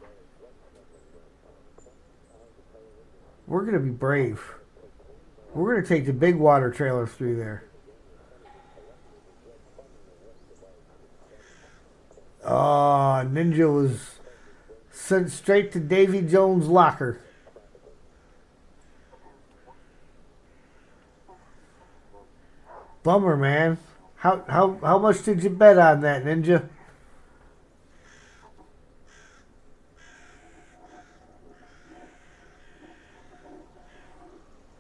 We're going to be brave. We're going to take the big water trailer through there. Oh, Ninja was sent straight to Davy Jones' locker. Bummer, man. How much did you bet on that, Ninja?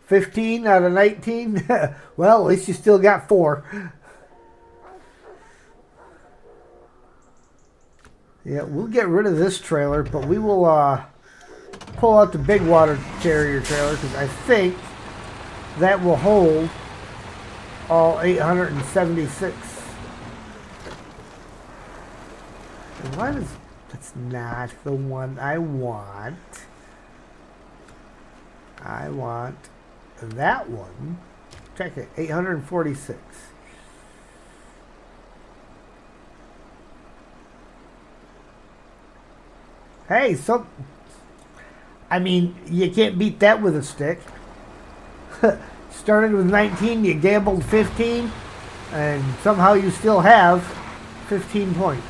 $15 out of 19? Well, at least you still got 4. Yeah, we'll get rid of this trailer, but we will pull out the big water carrier trailer because I think that will hold all 876. And why does that's not the one I want? I want that one. Check it, 846. Hey, I mean, you can't beat that with a stick. Started with 19, you gambled 15, and somehow you still have 15 points.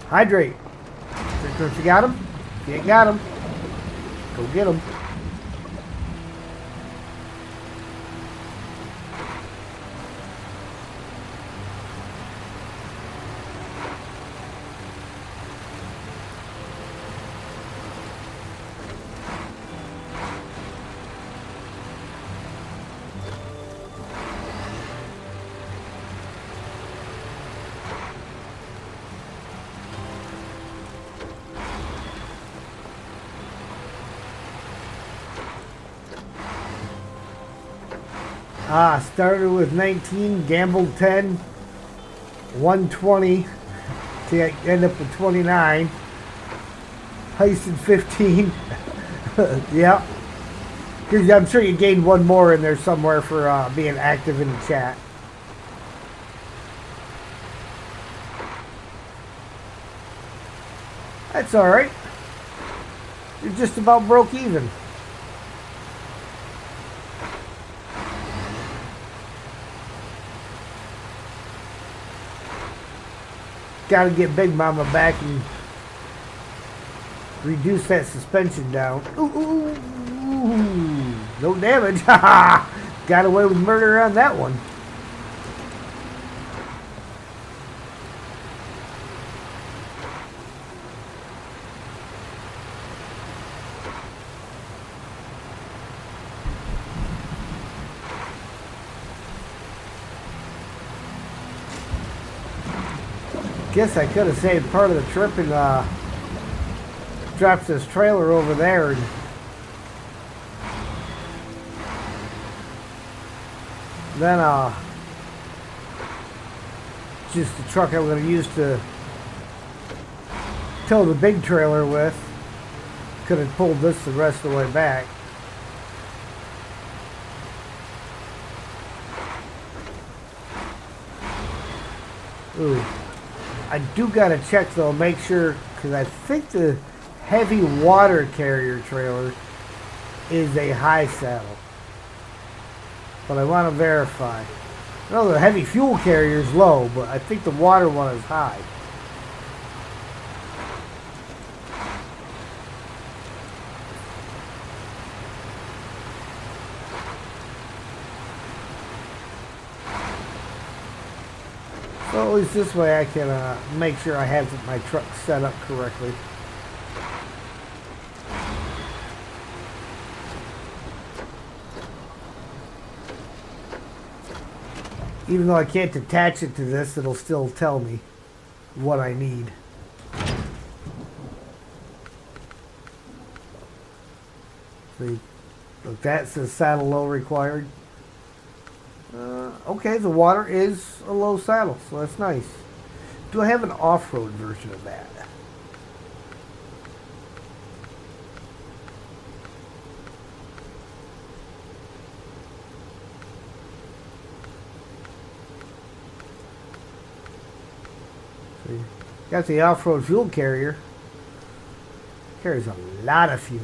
Hydrate. If you got him, if you ain't got him, go get him. Started with 19, gambled 10, 120 to end up with 29. Heisted 15. Yeah. I'm sure you gained one more in there somewhere for being active in the chat. That's alright. You're just about broke even. Got to get Big Mama back and reduce that suspension down. Ooh, no damage. Got away with murder on that one. Guess I could have saved part of the trip and dropped this trailer over there. And then just the truck I'm going to use to tow the big trailer with. Could have pulled this the rest of the way back. Ooh. I do gotta check though, make sure, because I think the heavy water carrier trailer is a high saddle. But I want to verify. I know the heavy fuel carrier is low, but I think the water one is high. So at least this way I can make sure I have my truck set up correctly. Even though I can't attach it to this, it'll still tell me what I need. See, look, that says saddle low required. Okay, the water is a low saddle, so that's nice. Do I have an off-road version of that? See, got the off-road fuel carrier. Carries a lot of fuel.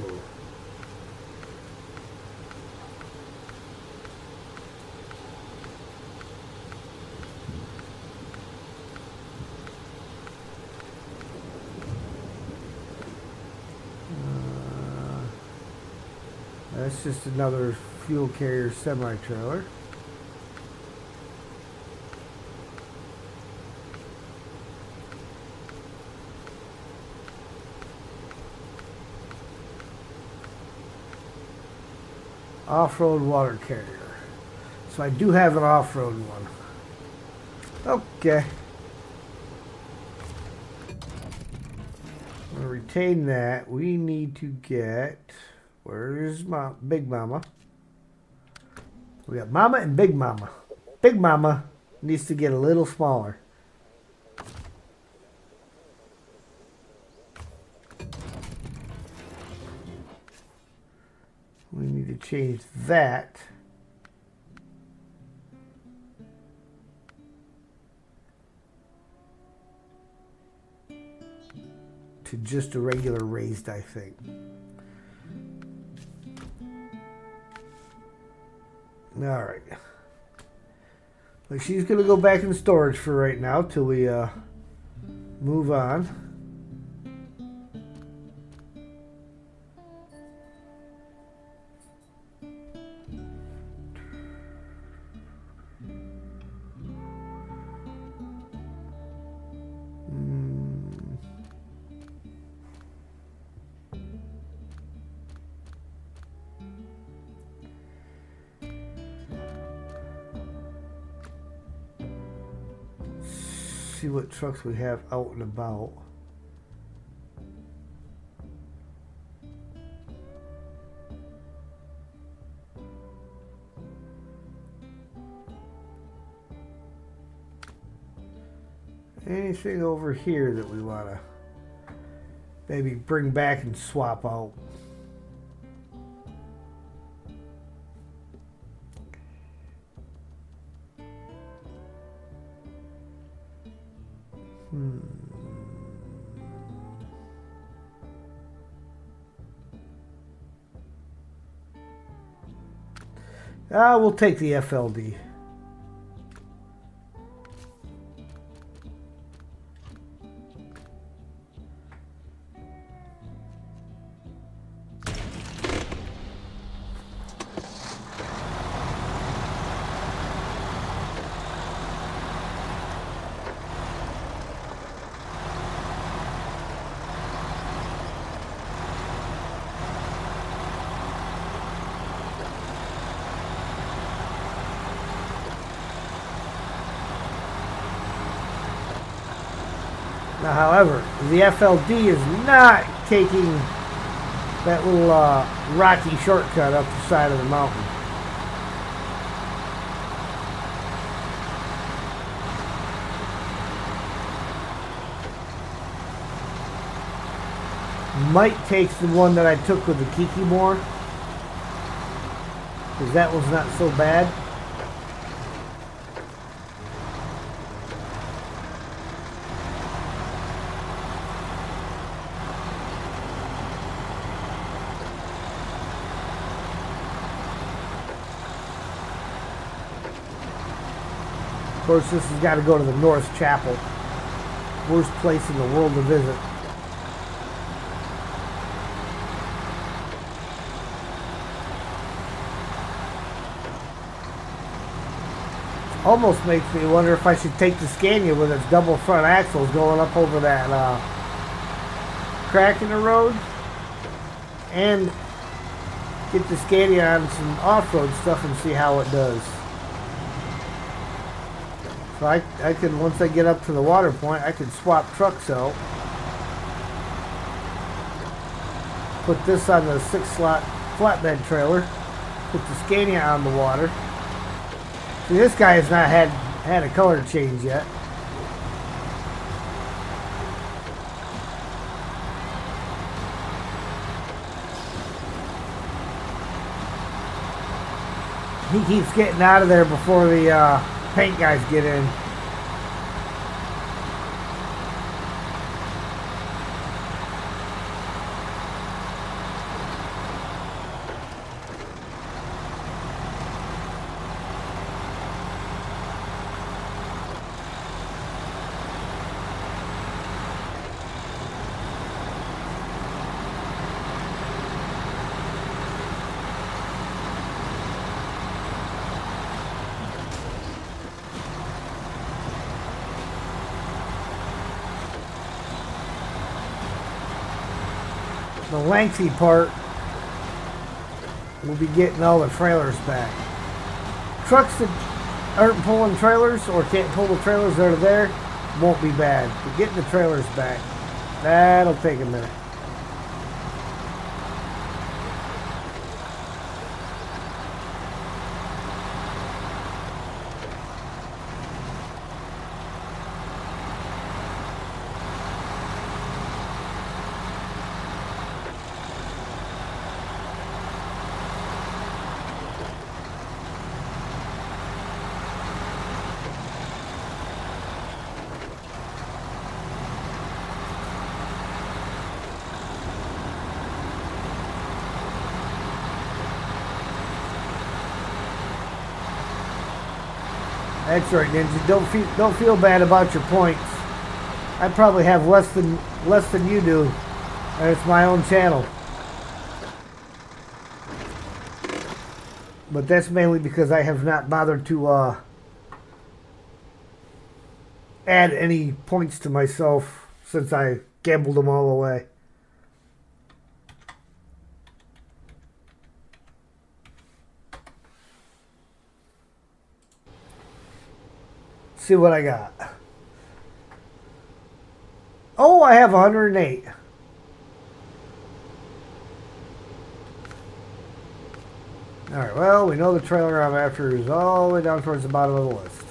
That's just another fuel carrier semi-trailer. Off-road water carrier. So I do have an off-road one. Okay. I'm gonna retain that. We need to get... Where's my Big Mama? We got Mama and Big Mama. Big Mama needs to get a little smaller. We need to change that to just a regular raised, I think. All right. But she's going to go back in storage for right now till we move on. See what trucks we have out and about. Anything over here that we want to maybe bring back and swap out. We'll take the FLD. Now, however, the FLD is not taking that little rocky shortcut up the side of the mountain. Might take the one that I took with the Kiki more, because that was not so bad. Of course, this has got to go to the North Chapel. Worst place in the world to visit. Almost makes me wonder if I should take the Scania with its double front axles going up over that crack in the road and get the Scania on some off-road stuff and see how it does. So I could, once I get up to the water point, I could swap trucks out. Put this on the 6-slot flatbed trailer. Put the Scania on the water. See, this guy has not had a color change yet. He keeps getting out of there before the paint guys get in. The lengthy part we'll be getting all the trailers back. Trucks that aren't pulling trailers or can't pull the trailers that are there won't be bad. But getting the trailers back, that'll take a minute. That's right, Ninja. Don't feel bad about your points. I probably have less than you do, and it's my own channel. But that's mainly because I have not bothered to add any points to myself since I gambled them all away. See what I got. Oh, I have 108. Alright, well, we know the trailer I'm after is all the way down towards the bottom of the list.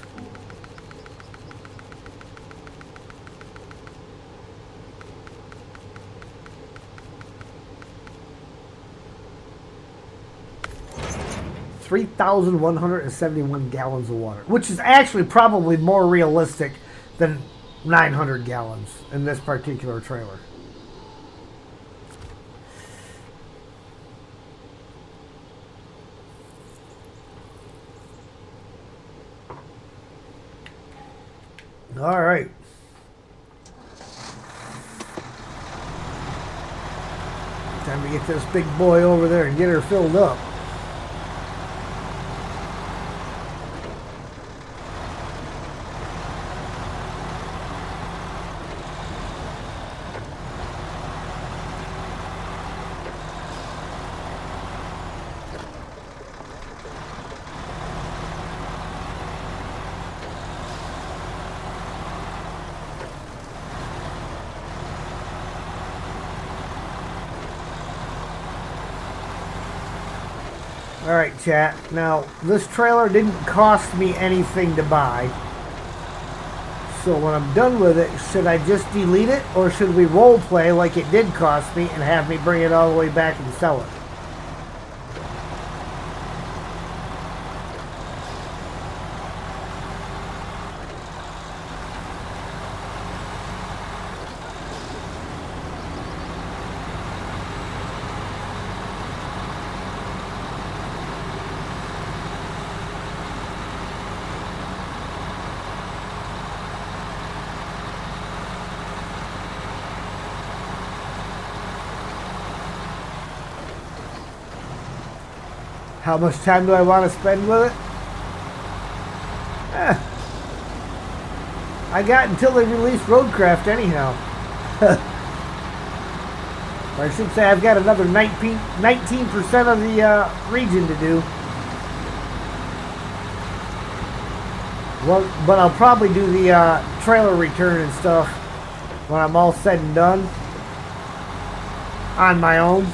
$3,171 gallons of water, which is actually probably more realistic than 900 gallons in this particular trailer. All right. Time to get this big boy over there and get her filled up. Alright, chat. Now, this trailer didn't cost me anything to buy. So when I'm done with it, should I just delete it? Or should we role play like it did cost me and have me bring it all the way back and sell it? How much time do I want to spend with it? I got until they release Roadcraft anyhow. Or I should say I've got another 19% of the region to do. Well, but I'll probably do the trailer return and stuff when I'm all said and done on my own.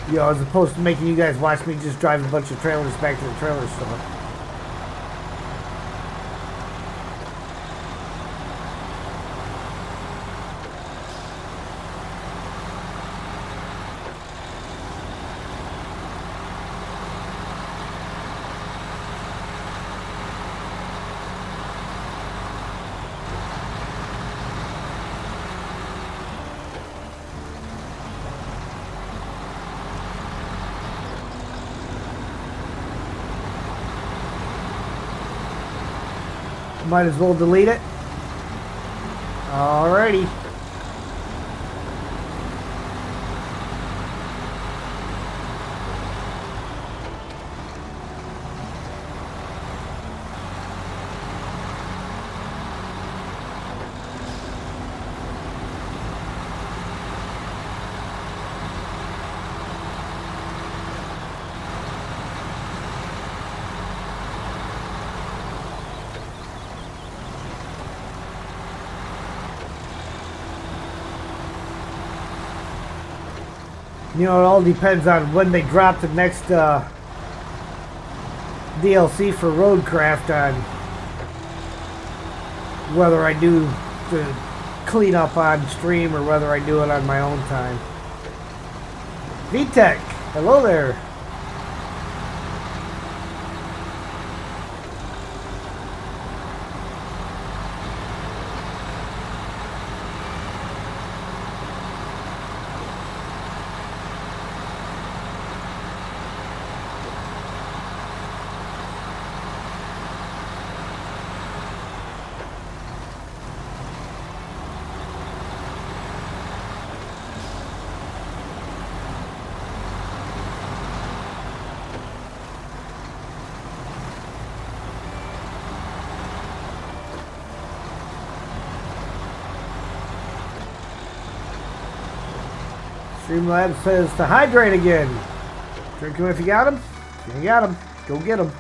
You know, as opposed to making you guys watch me just drive a bunch of trailers back to the trailer store. Might as well delete it. Alrighty. You know, it all depends on when they drop the next DLC for Roadcraft on whether I do the cleanup on stream or whether I do it on my own time. VTech, hello there. Streamlabs says to hydrate again. Drink them if you got them. If you got them, go get them.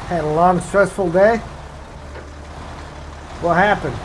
Had a long, stressful day. What happened?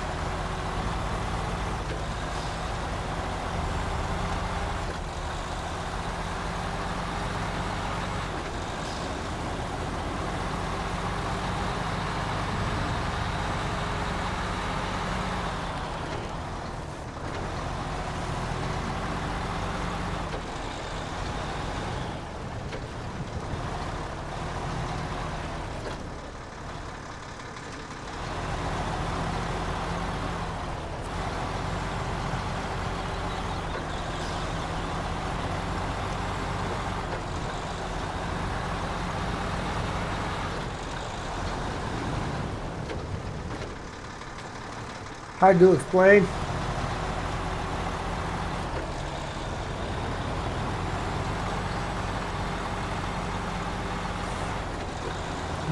Hard to explain.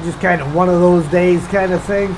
Just kind of one of those days kind of thing.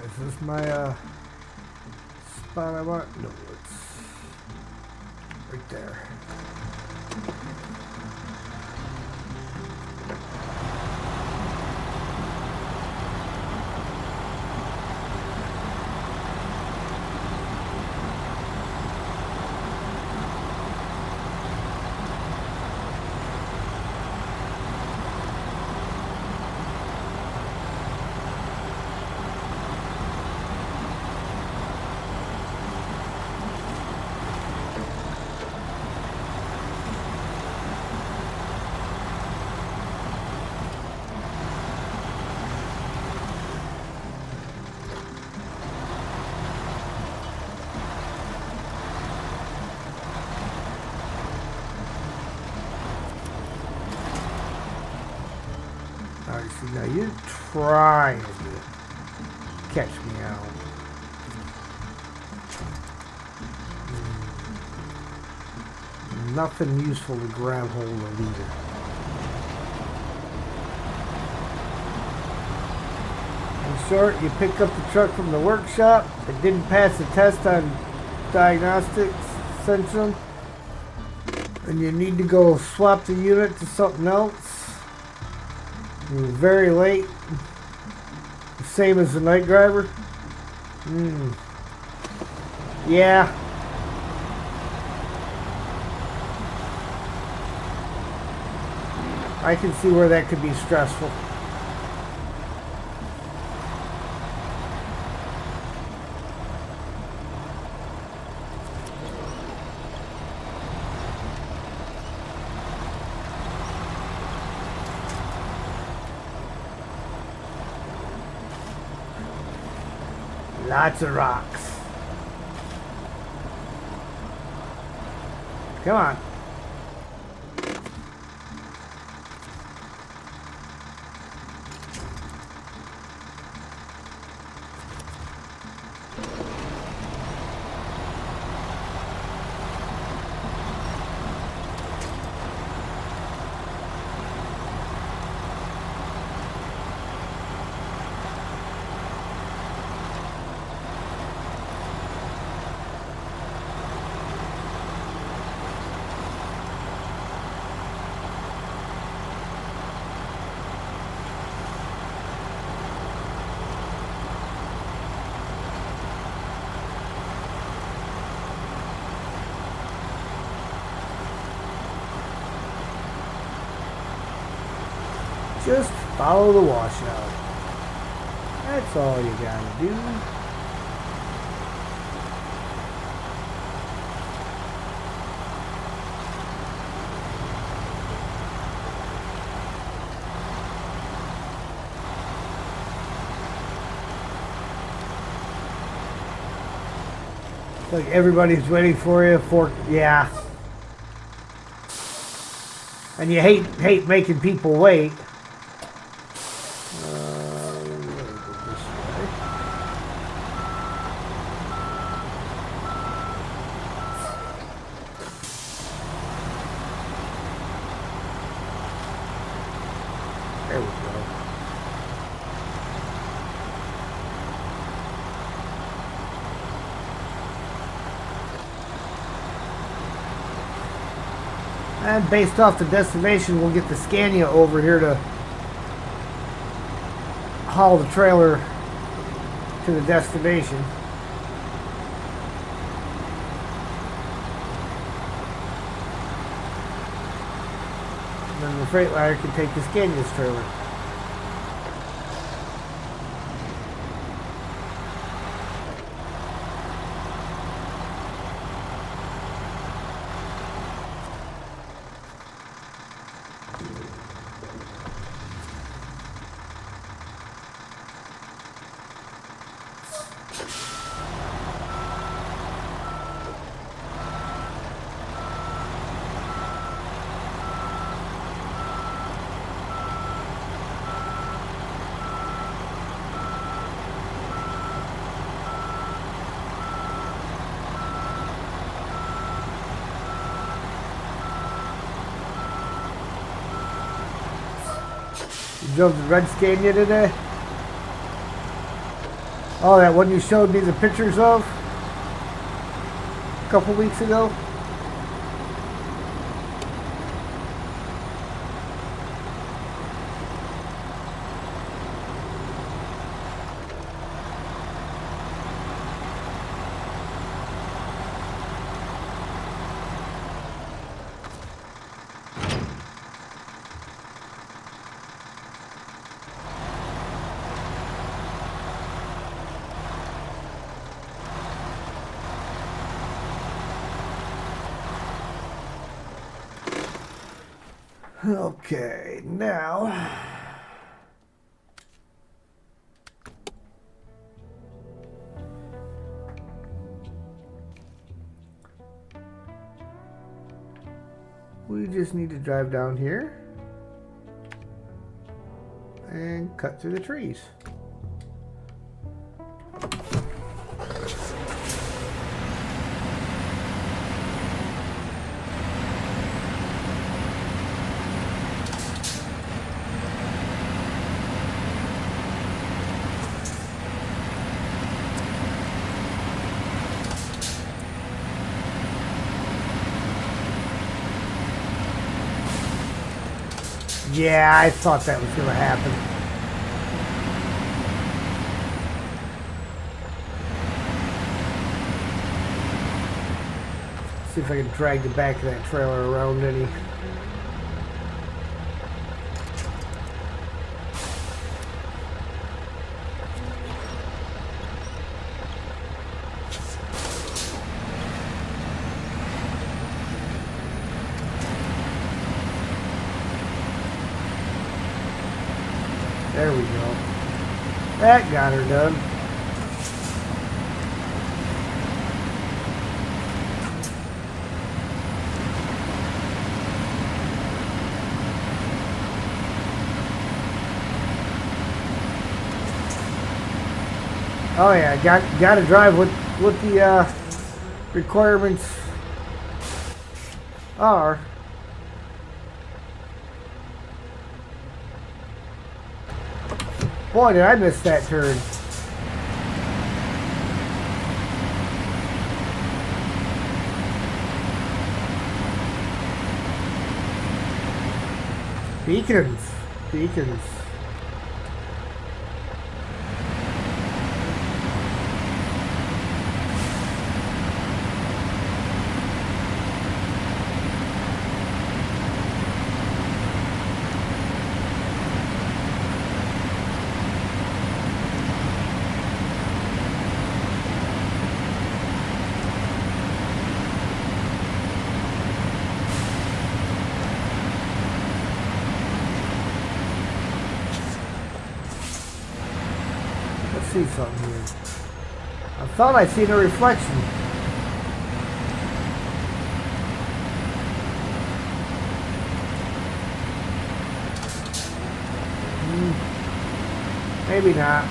Is this my spot I want? No, it's right there. Alright, see now you're trying to catch me out. Nothing useful to grab hold of either. short, you pick up the truck from the workshop. It didn't pass the test on diagnostics central, and you need to go swap the unit to something else. You're very late. Same as the night driver. Yeah. I can see where that could be stressful. Lots of rocks. Come on. Just follow the washout. That's all you gotta do. Like everybody's waiting for you for, yeah. And you hate making people wait. There we go. And based off the destination, we'll get the Scania over here to haul the trailer to the destination. And then the Freightliner can take the Scania's trailer. You drove the red Scania today? Oh, that one you showed me the pictures of a couple weeks ago? Okay, now we just need to drive down here and cut through the trees. Yeah, I thought that was going to happen. See if I can drag the back of that trailer around any. There we go. That got her done. Oh yeah, got to drive what the requirements are. Boy, did I miss that turn. Beacons. Beacons. See something here. I thought I seen a reflection. Maybe not.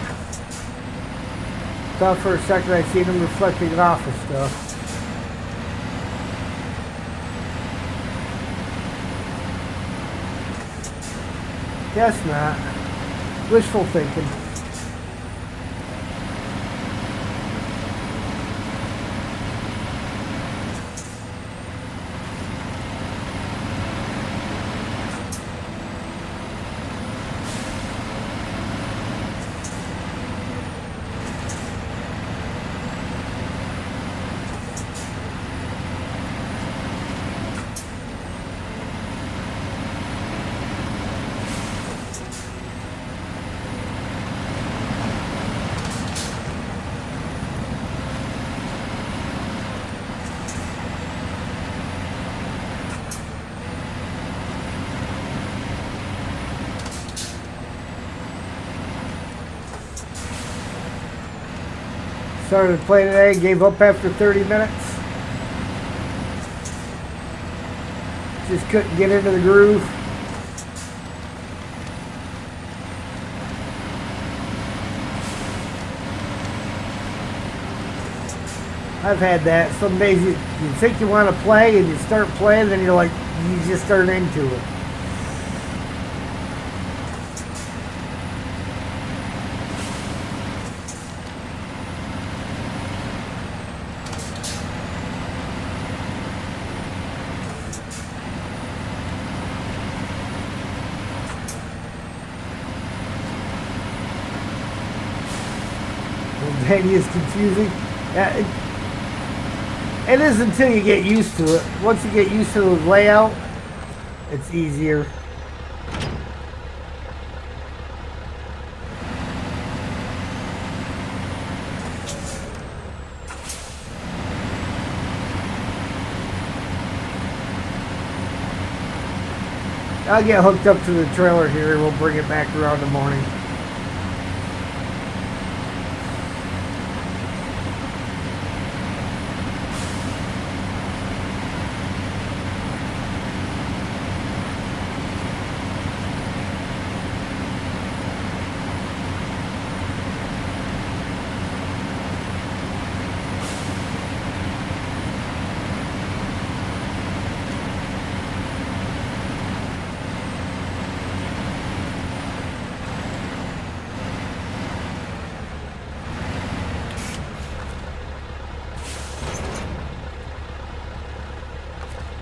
Thought for a second I seen him reflecting it off of stuff. Guess not. Wishful thinking. Started playing today, gave up after 30 minutes. Just couldn't get into the groove. I've had that. Some days you think you want to play and you start playing and you're like, you just aren't into it. Menu is confusing. It is until you get used to it. Once you get used to the layout, it's easier. I'll get hooked up to the trailer here and we'll bring it back around in the morning.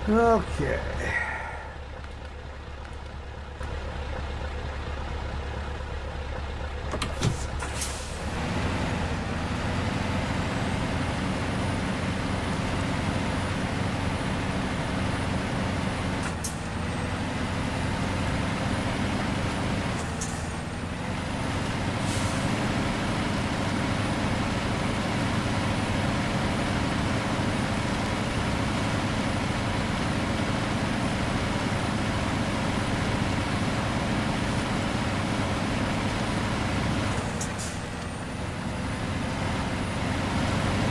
Okay.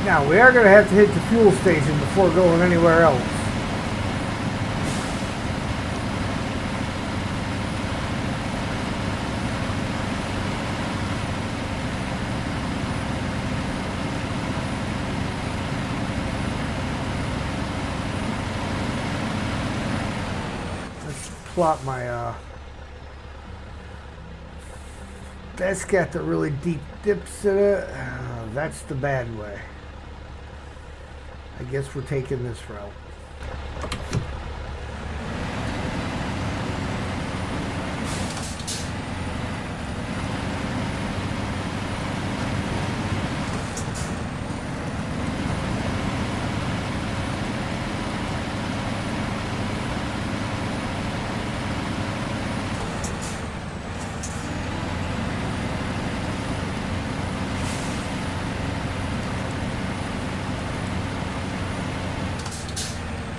Now, we are going to have to hit the fuel station before going anywhere else. Let's plot my, that's got the really deep dips in it. That's the bad way. I guess we're taking this route.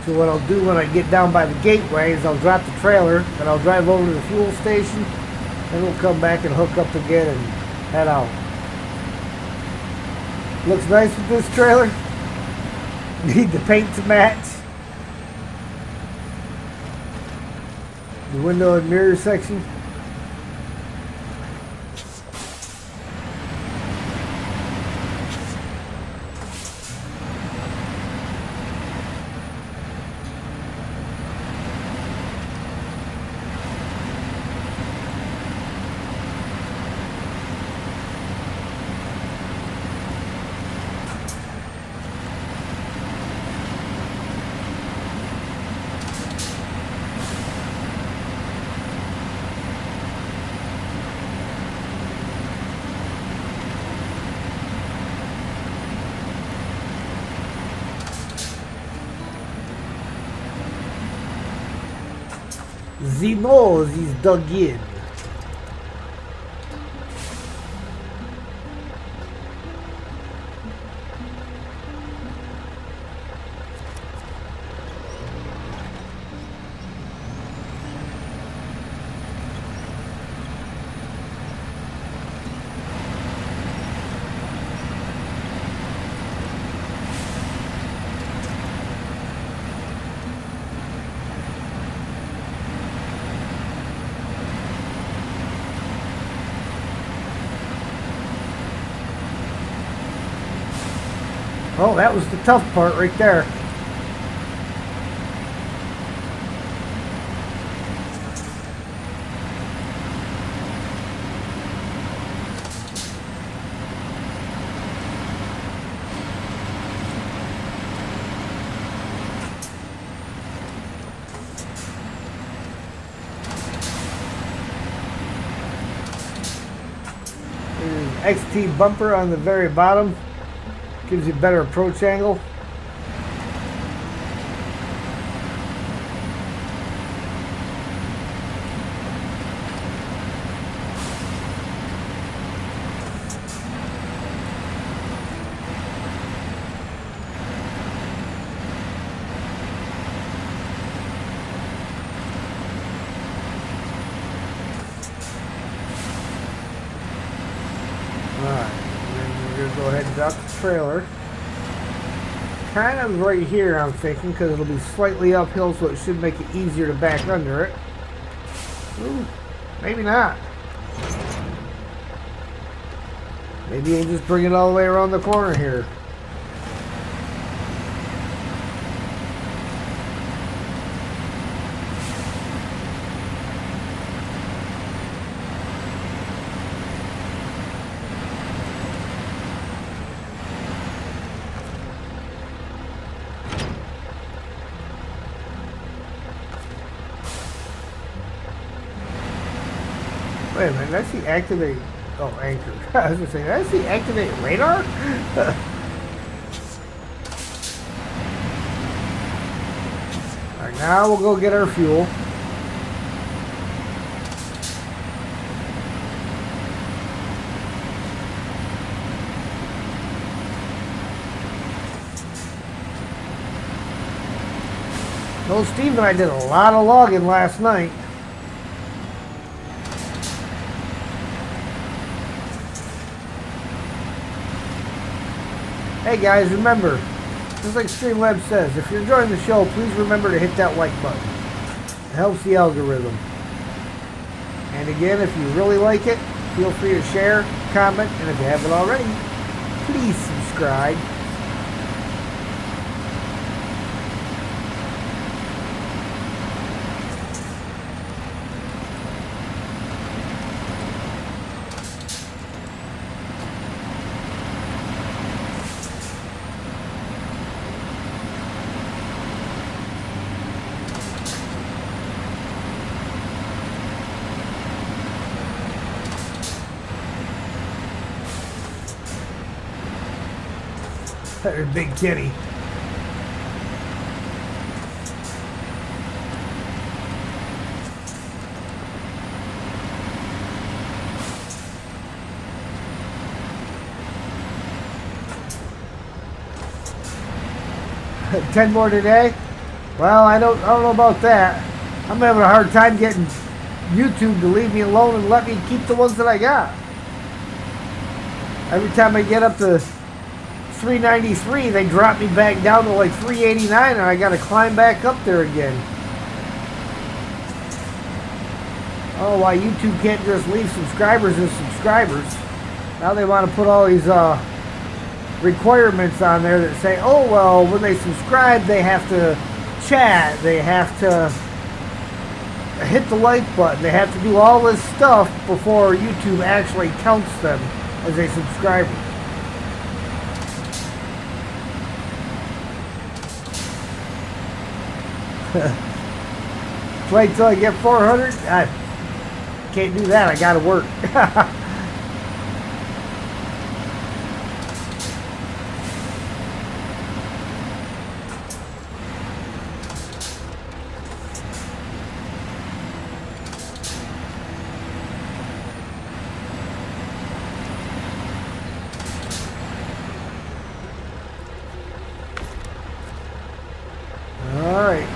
So what I'll do when I get down by the gateway is I'll drop the trailer, and I'll drive over to the fuel station, then we'll come back and hook up again and head out. Looks nice with this trailer. Need the paint to match. The window and mirror section. The nose is dug in. Oh, that was the tough part right there. There's XT bumper on the very bottom. Gives you a better approach angle. Alright, then we're going to go ahead and drop the trailer. Kind of right here, I'm thinking, because it'll be slightly uphill, so it should make it easier to back under it. Ooh, maybe not. Maybe you can just bring it all the way around the corner here. Wait a minute, that's the activate. Oh, anchor. I was gonna say, that's the activate radar? Alright, now we'll go get our fuel. No, Steve and I did a lot of logging last night. Hey guys, remember, just like Streamlabs says, if you're enjoying the show, please remember to hit that like button. It helps the algorithm. And again, if you really like it, feel free to share, comment, and if you haven't already, please subscribe. There's Big Kitty. Ten more today? Well, I don't know about that. I'm having a hard time getting YouTube to leave me alone and let me keep the ones that I got. Every time I get up to 393, they drop me back down to like 389, and I gotta climb back up there again. Oh, why YouTube can't just leave subscribers as subscribers. Now they want to put all these requirements on there that say, oh well, when they subscribe they have to chat, they have to hit the like button, they have to do all this stuff before YouTube actually counts them as a subscriber. Wait till I get 400? I can't do that. I gotta work. All right.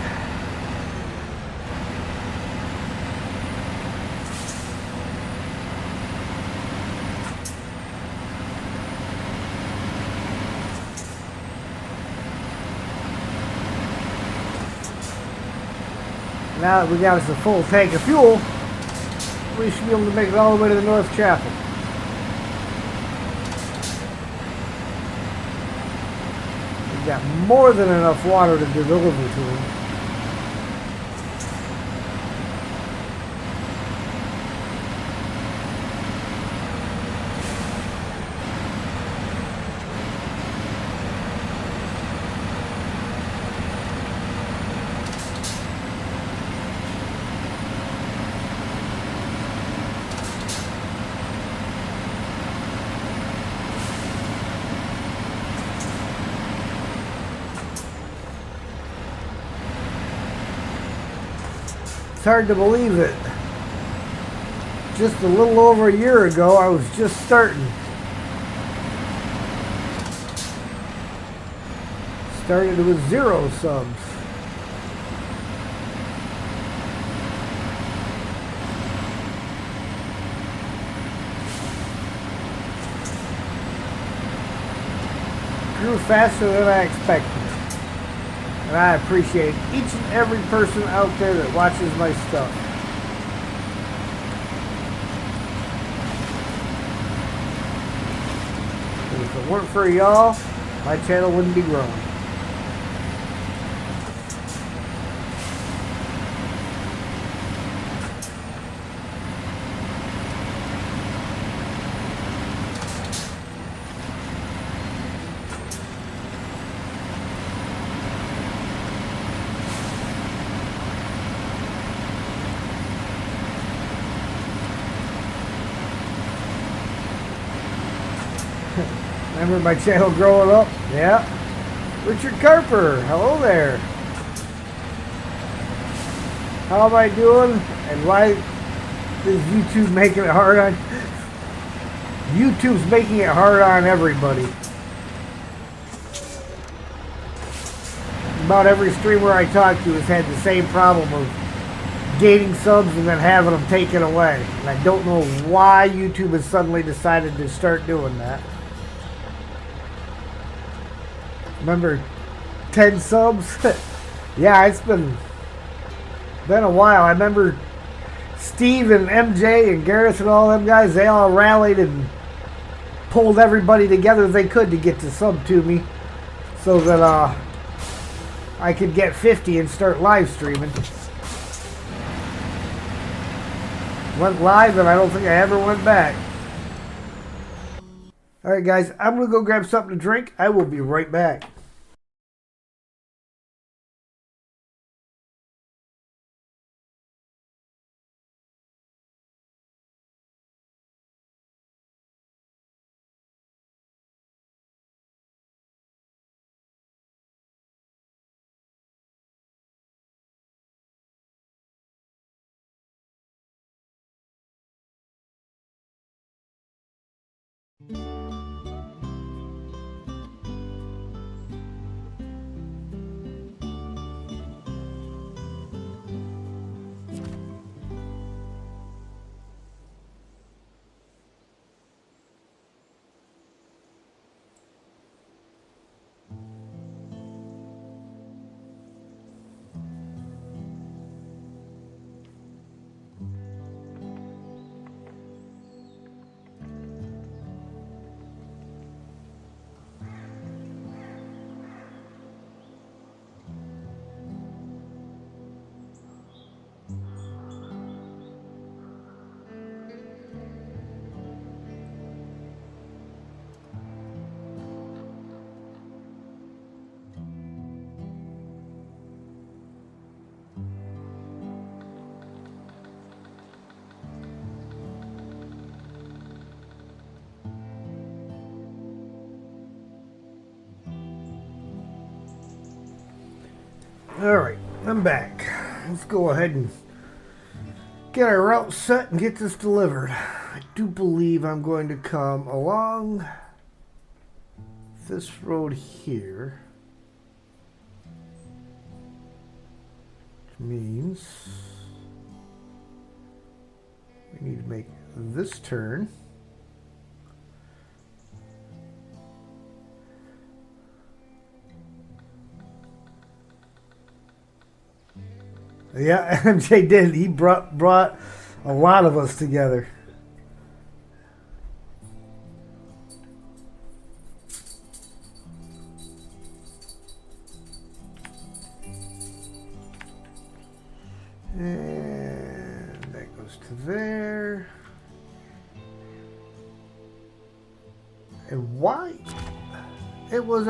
Now that we got us a full tank of fuel, we should be able to make it all the way to the North Chapel. We've got more than enough water to deliver to them. It's hard to believe it. Just a little over a year ago, I was just starting. Started with 0 subs. Grew faster than I expected. And I appreciate each and every person out there that watches my stuff. And if it weren't for y'all, my channel wouldn't be growing. Remember my channel growing up? Yeah. Richard Carper, hello there. How am I doing? And why is YouTube making it hard on? YouTube's making it hard on everybody. About every streamer I talk to has had the same problem of gaining subs and then having them taken away. And I don't know why YouTube has suddenly decided to start doing that. Remember 10 subs? Yeah, it's been a while. I remember Steve and MJ and Garrett and all them guys, they all rallied and pulled everybody together they could to get to sub to me so that I could get 50 and start live streaming. Went live and I don't think I ever went back. Alright guys, I'm going to go grab something to drink. I will be right back. Alright, I'm back. Let's go ahead and get our route set and get this delivered. I do believe I'm going to come along this road here. Which means we need to make this turn. Yeah, MJ did. He brought a lot of us together. And that goes to there. And why? It was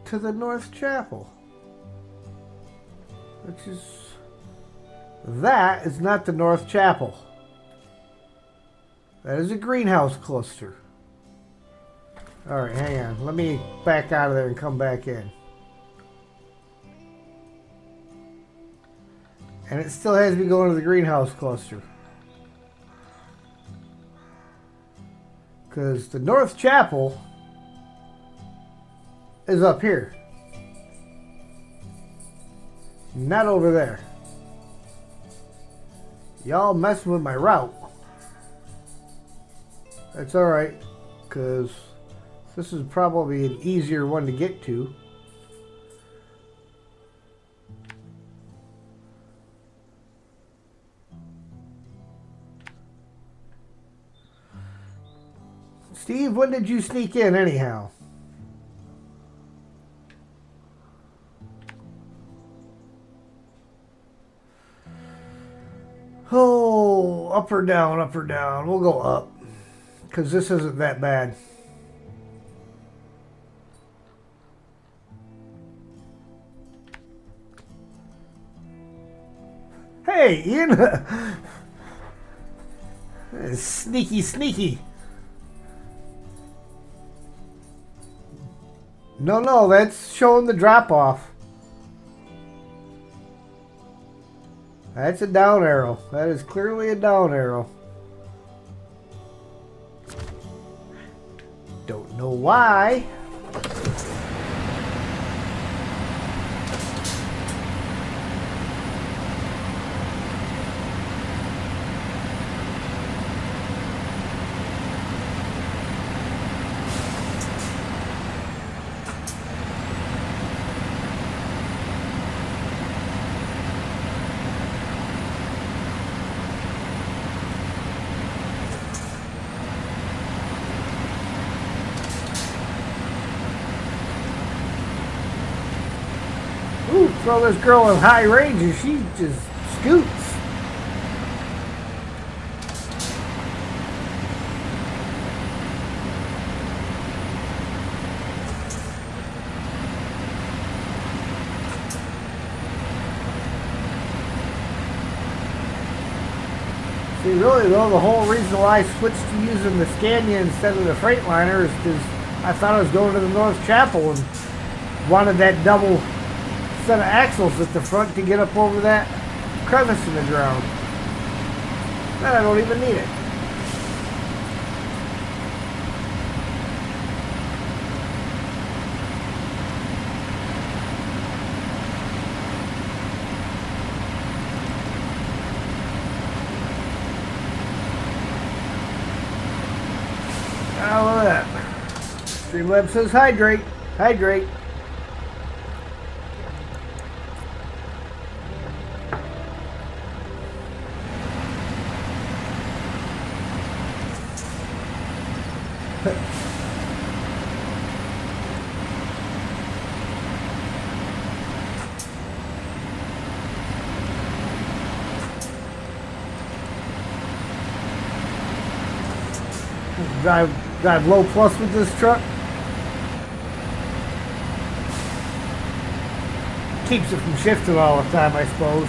to the North Chapel. Which is... That is not the North Chapel. That is a greenhouse cluster. Alright, hang on. Let me back out of there and come back in. And it still has me going to the greenhouse cluster. Because the North Chapel is up here. Not over there. Y'all messing with my route. That's alright, because this is probably an easier one to get to. Steve, when did you sneak in anyhow? Oh, up or down, up or down. We'll go up, because this isn't that bad. Hey, Ian. Sneaky, sneaky. No, that's showing the drop-off. That's a down arrow. That is clearly a down arrow. Don't know why. Throw this girl in high range and she just scoots. See, really though, the whole reason why I switched to using the Scania instead of the Freightliner is because I thought I was going to the North Chapel and wanted that double set of axles at the front to get up over that crevice in the ground. Then I don't even need it. Oh, look at that. Streamlab says hydrate. Hydrate. Drive low plus with this truck. Keeps it from shifting all the time, I suppose.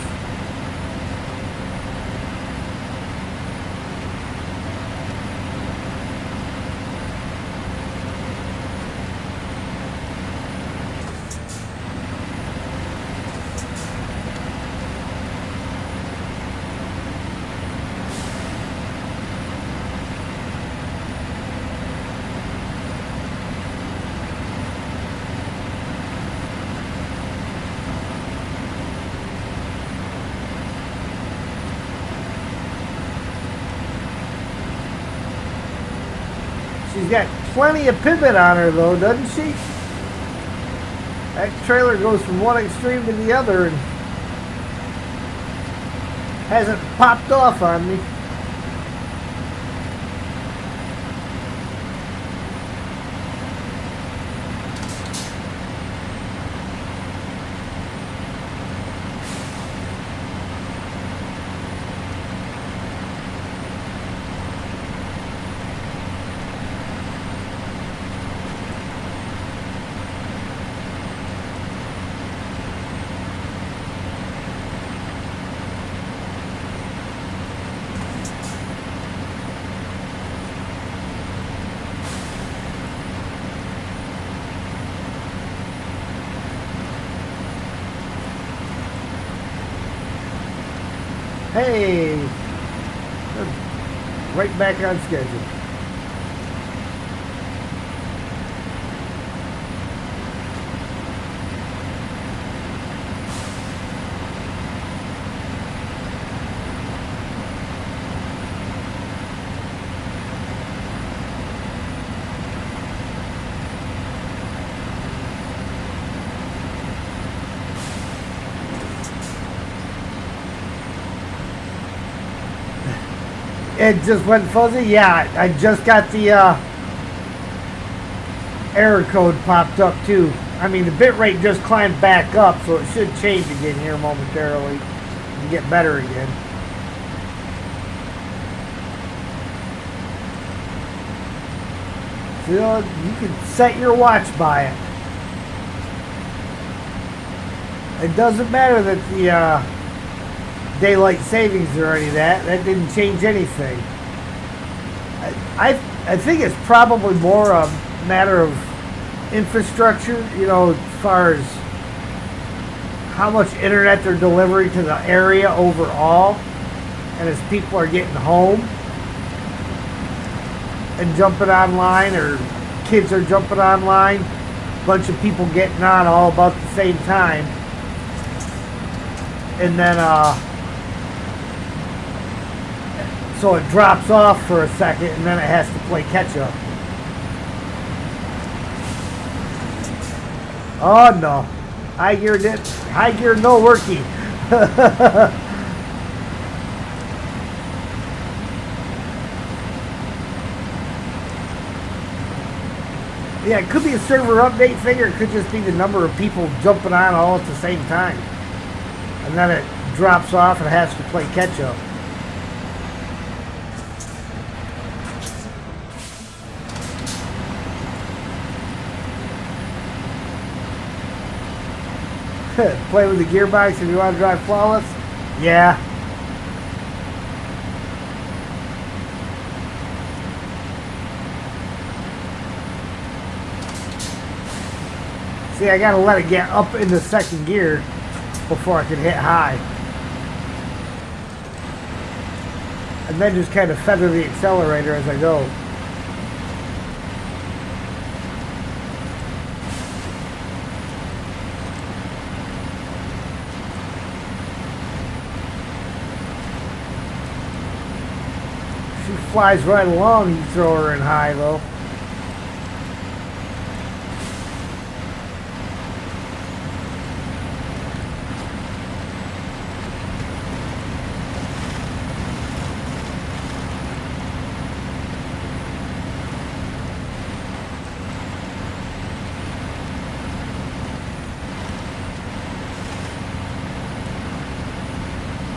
She's got plenty of pivot on her though, doesn't she? That trailer goes from one extreme to the other and hasn't popped off on me. Hey, right back on schedule. It just went fuzzy? Yeah, I just got the error code popped up too. I mean, the bit rate just climbed back up, so it should change again here momentarily and get better again. So, you can set your watch by it. It doesn't matter that the daylight savings are already that didn't change anything. I think it's probably more a matter of infrastructure, you know, as far as how much internet they're delivering to the area overall, and as people are getting home and jumping online, or kids are jumping online, a bunch of people getting on all about the same time, and then so it drops off for a second and then it has to play catch up. Oh no, high gear no working. Yeah, it could be a server update thing, or it could just be the number of people jumping on all at the same time. And then it drops off and has to play catch up. Play with the gearbox if you want to drive flawless? Yeah. See, I gotta let it get up into second gear before I can hit high. And then just kind of feather the accelerator as I go. She flies right along, you throw her in high though.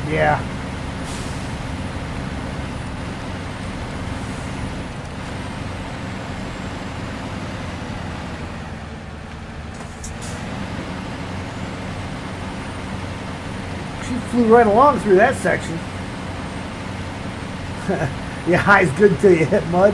Yeah. She flew right along through that section. Yeah, high's good till you hit mud.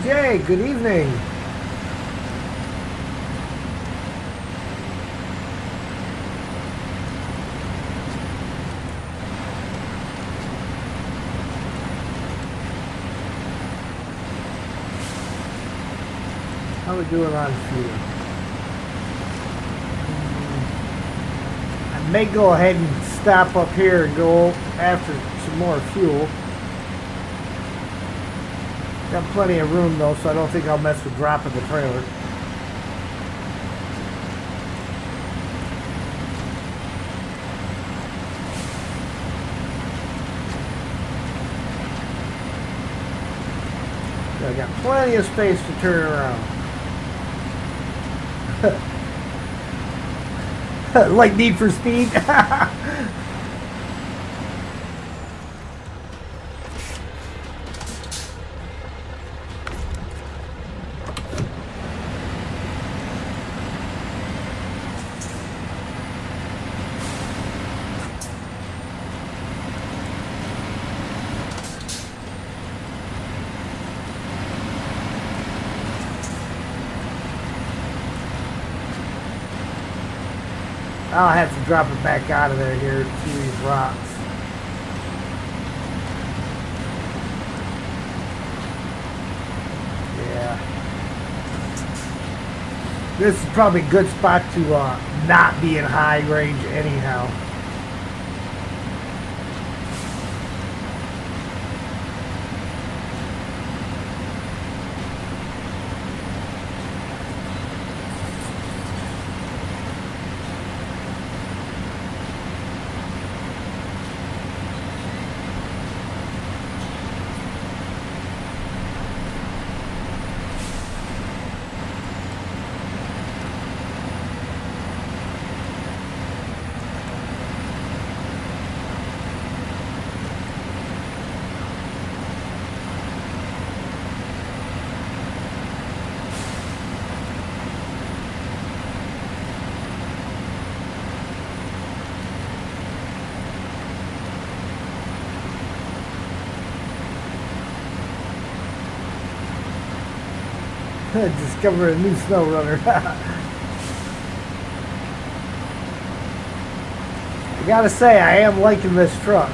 Jay, good evening. How we doing on fuel? I may go ahead and stop up here and go after some more fuel. Got plenty of room though, so I don't think I'll mess with dropping the trailer. I got plenty of space to turn around. Like Need for Speed. I'll have to drop it back out of there here to these rocks. Yeah. This is probably a good spot to not be in high range anyhow. Discover a new Snowrunner. I gotta say, I am liking this truck.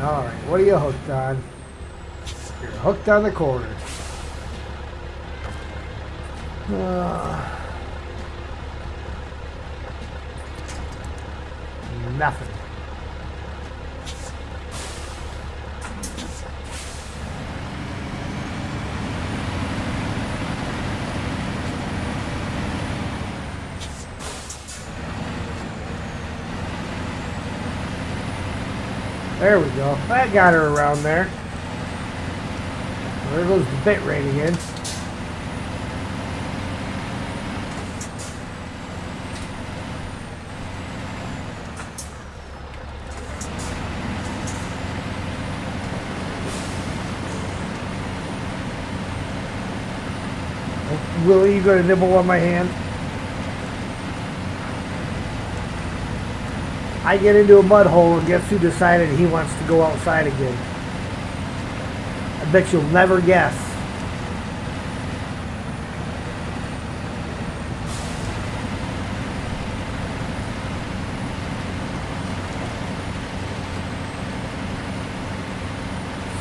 Alright, what are you hooked on? You're hooked on the corners. Nothing. There we go. That got her around there. There goes the bit rate again. Willie, you gonna nibble on my hand? I get into a mud hole and guess who decided he wants to go outside again? I bet you'll never guess.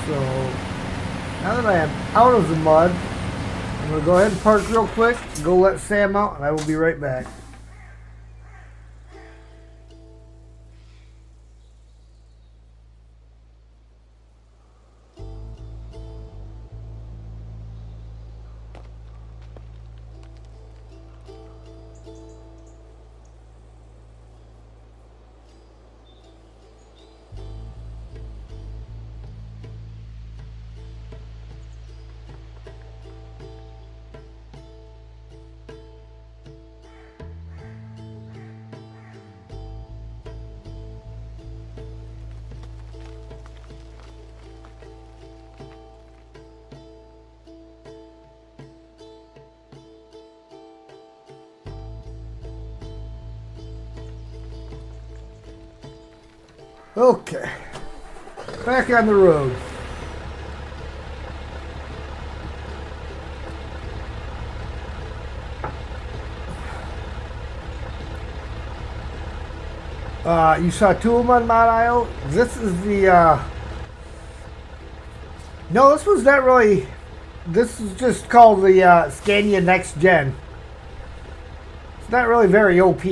So, now that I am out of the mud, I'm going to go ahead and park real quick, go let Sam out, and I will be right back. Okay, back on the road. You saw two of them on Mount Isle. This is the, no, this was not really, this is just called the Scania Next Gen. It's not really very OP.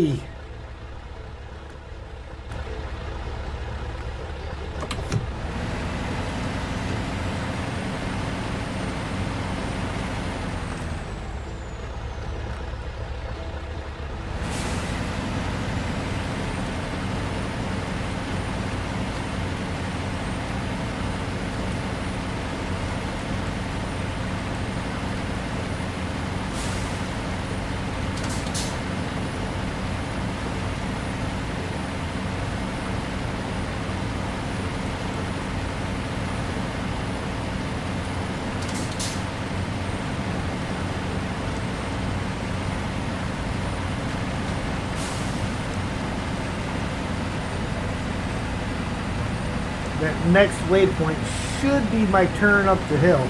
That next waypoint should be my turn up the hill.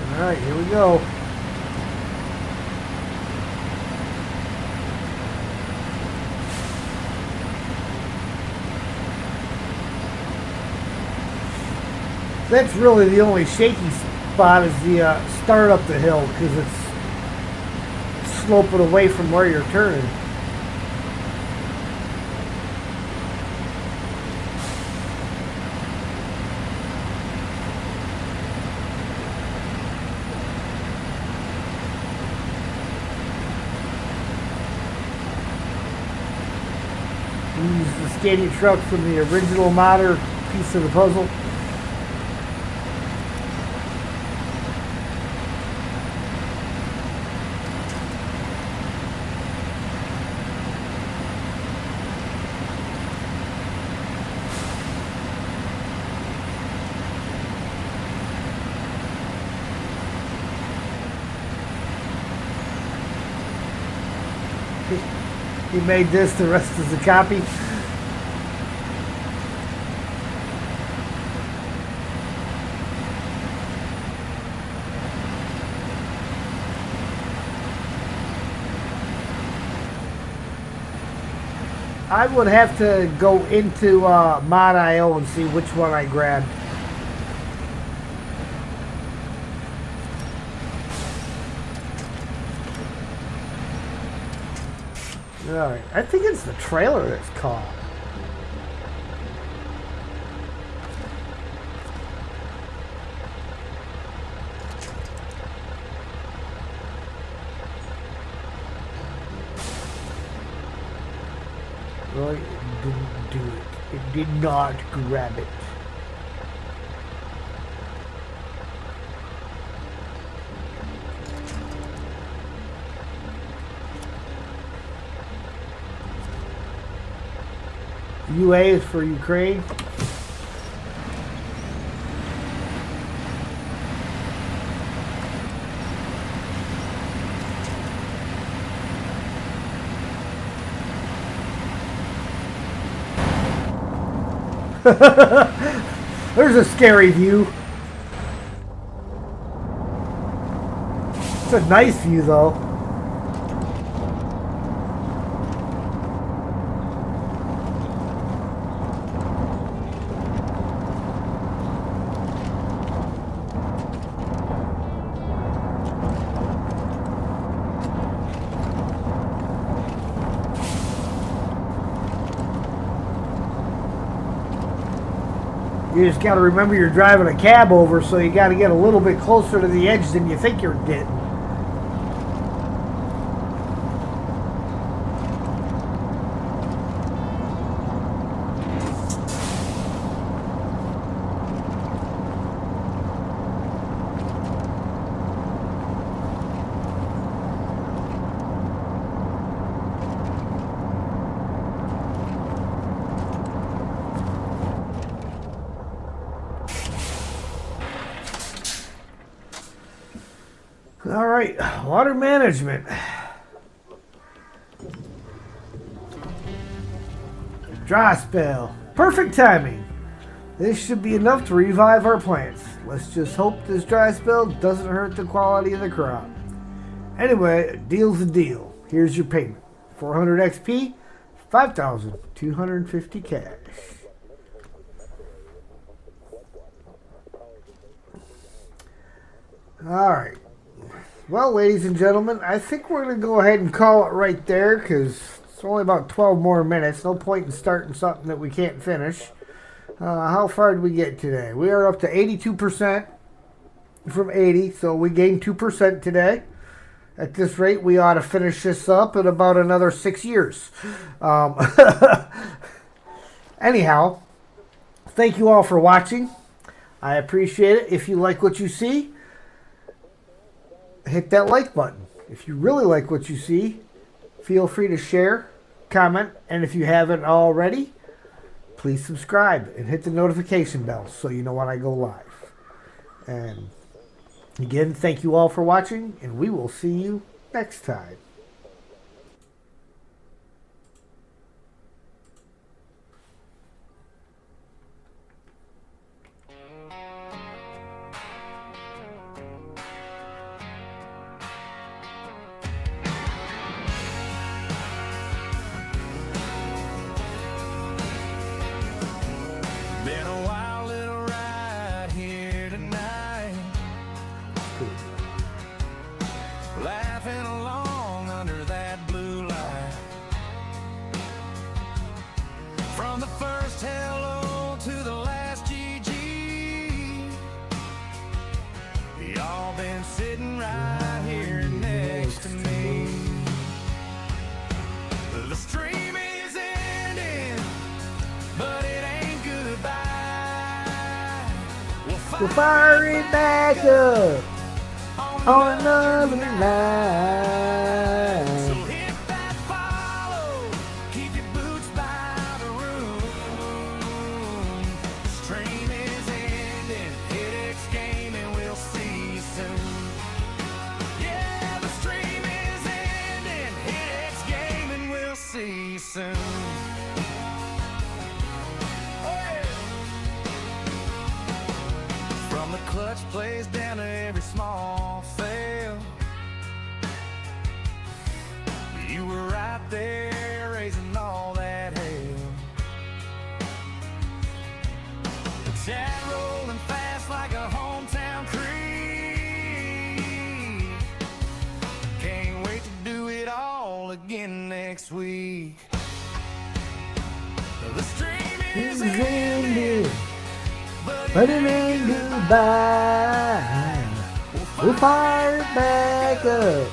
All right, here we go. That's really the only shaky spot is the start up the hill because it's sloping away from where you're turning. Use the skating truck from the original modder piece of the puzzle. He made this, the rest is a copy. I would have to go into Mod.io and see which one I grabbed. Alright, I think it's the trailer that's caught. Well, it didn't do it. It did not grab it. UA is for Ukraine. There's a scary view. It's a nice view though. You just got to remember you're driving a cab over, so you got to get a little bit closer to the edge than you think you're getting. All right, water management. Dry spell. Perfect timing. This should be enough to revive our plants. Let's just hope this dry spell doesn't hurt the quality of the crop. Anyway, a deal's a deal. Here's your payment. 400 XP, 5,250 cash. All right. Well, ladies and gentlemen, I think we're going to go ahead and call it right there because it's only about 12 more minutes. No point in starting something that we can't finish. How far did we get today? We are up to 82% from 80, so we gained 2% today. At this rate, we ought to finish this up in about another 6 years. Anyhow, thank you all for watching. I appreciate it. If you like what you see, hit that like button. If you really like what you see, feel free to share, comment, and if you haven't already, please subscribe and hit the notification bell so you know when I go live. And again, thank you all for watching, and we will see you next time. Been a wild little ride here tonight, laughing along We'll fire it back up on another night. So hit that follow, keep your boots by the room. Stream is ending, hit X game and we'll see you soon. Yeah, the stream is ending, hit X game and we'll see you soon. From the clutch plays down to every small fail, you were right there raising all that hell. The chat rolling fast like a hometown creek. Can't wait to do it all again next week. The stream is ending, But it ain't goodbye. We'll fire it back up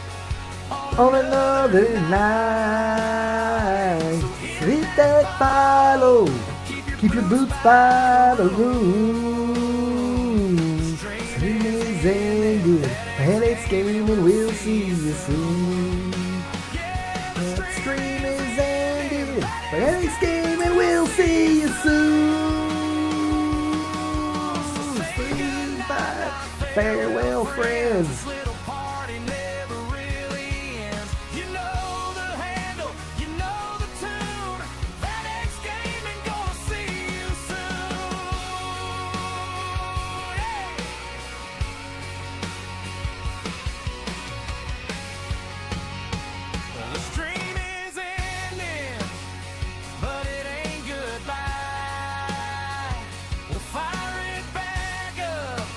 on another night. Hit that follow. Keep your boots by the room. Stream is ending. The headache's game and we'll see you soon. The stream is ending. The headache's game and we'll see you soon. Farewell, friends. this little party never really ends. You know the handle, you know the tune. That X game and gonna see you soon. The stream is ending, but it ain't goodbye. We'll fire it back up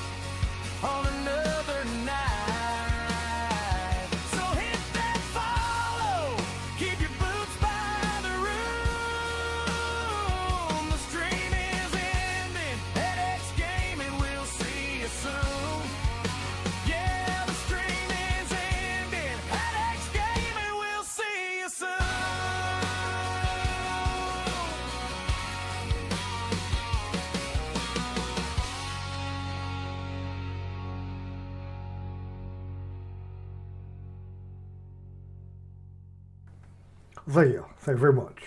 on another night. So hit that follow, keep your boots by the room. The stream is ending, that X game and we'll see you soon. Yeah, the stream is ending, that X game and we'll see you soon. Thank you very much.